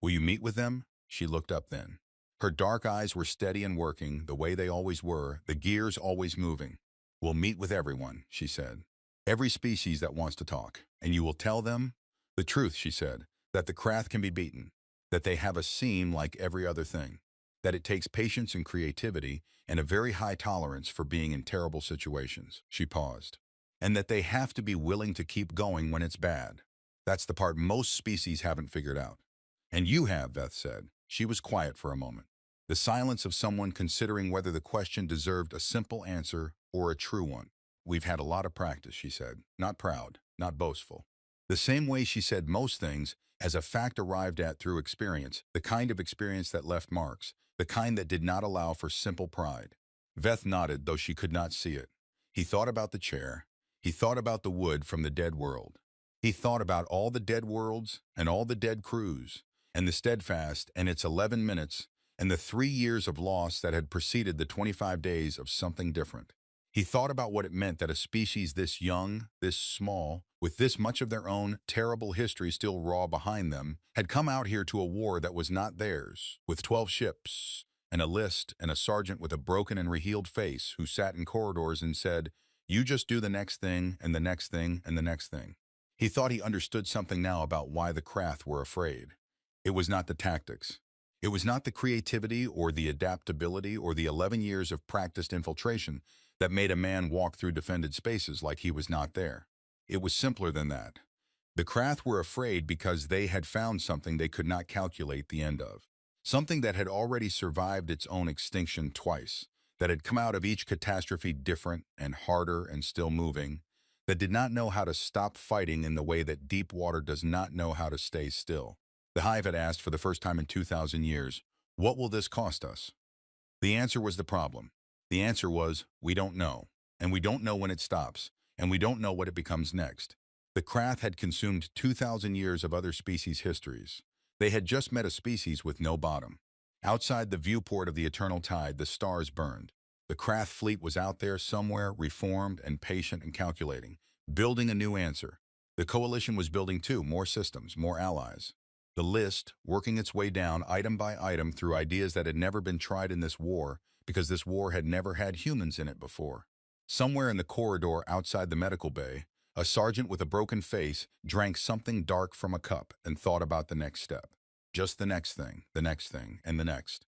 A: Will you meet with them? She looked up then. Her dark eyes were steady and working, the way they always were, the gears always moving. We'll meet with everyone, she said. Every species that wants to talk. And you will tell them the truth, she said, that the Krath can be beaten, that they have a seam like every other thing, that it takes patience and creativity and a very high tolerance for being in terrible situations. She paused. And that they have to be willing to keep going when it's bad. That's the part most species haven't figured out. And you have, Beth said. She was quiet for a moment. The silence of someone considering whether the question deserved a simple answer or a true one. We've had a lot of practice, she said. Not proud, not boastful. The same way she said most things, as a fact arrived at through experience, the kind of experience that left marks, the kind that did not allow for simple pride. Veth nodded, though she could not see it. He thought about the chair. He thought about the wood from the dead world. He thought about all the dead worlds and all the dead crews, and the steadfast and its 11 minutes, and the 3 years of loss that had preceded the 25 days of something different. He thought about what it meant that a species this young, this small, with this much of their own terrible history still raw behind them, had come out here to a war that was not theirs, with 12 ships, and a list, and a sergeant with a broken and rehealed face who sat in corridors and said, "You just do the next thing, and the next thing, and the next thing." He thought he understood something now about why the Krath were afraid. It was not the tactics. It was not the creativity or the adaptability or the 11 years of practiced infiltration that made a man walk through defended spaces like he was not there. It was simpler than that. The Krath were afraid because they had found something they could not calculate the end of. Something that had already survived its own extinction twice, that had come out of each catastrophe different and harder and still moving, that did not know how to stop fighting in the way that deep water does not know how to stay still. The hive had asked for the first time in 2,000 years, "What will this cost us?" The answer was the problem. The answer was, we don't know. And we don't know when it stops. And we don't know what it becomes next. The Krath had consumed 2,000 years of other species' histories. They had just met a species with no bottom. Outside the viewport of the eternal tide, the stars burned. The Krath fleet was out there somewhere, reformed and patient and calculating, building a new answer. The coalition was building too, more systems, more allies. The list, working its way down item by item through ideas that had never been tried in this war, because this war had never had humans in it before. Somewhere in the corridor outside the medical bay, a sergeant with a broken face drank something dark from a cup and thought about the next step. Just the next thing, and the next.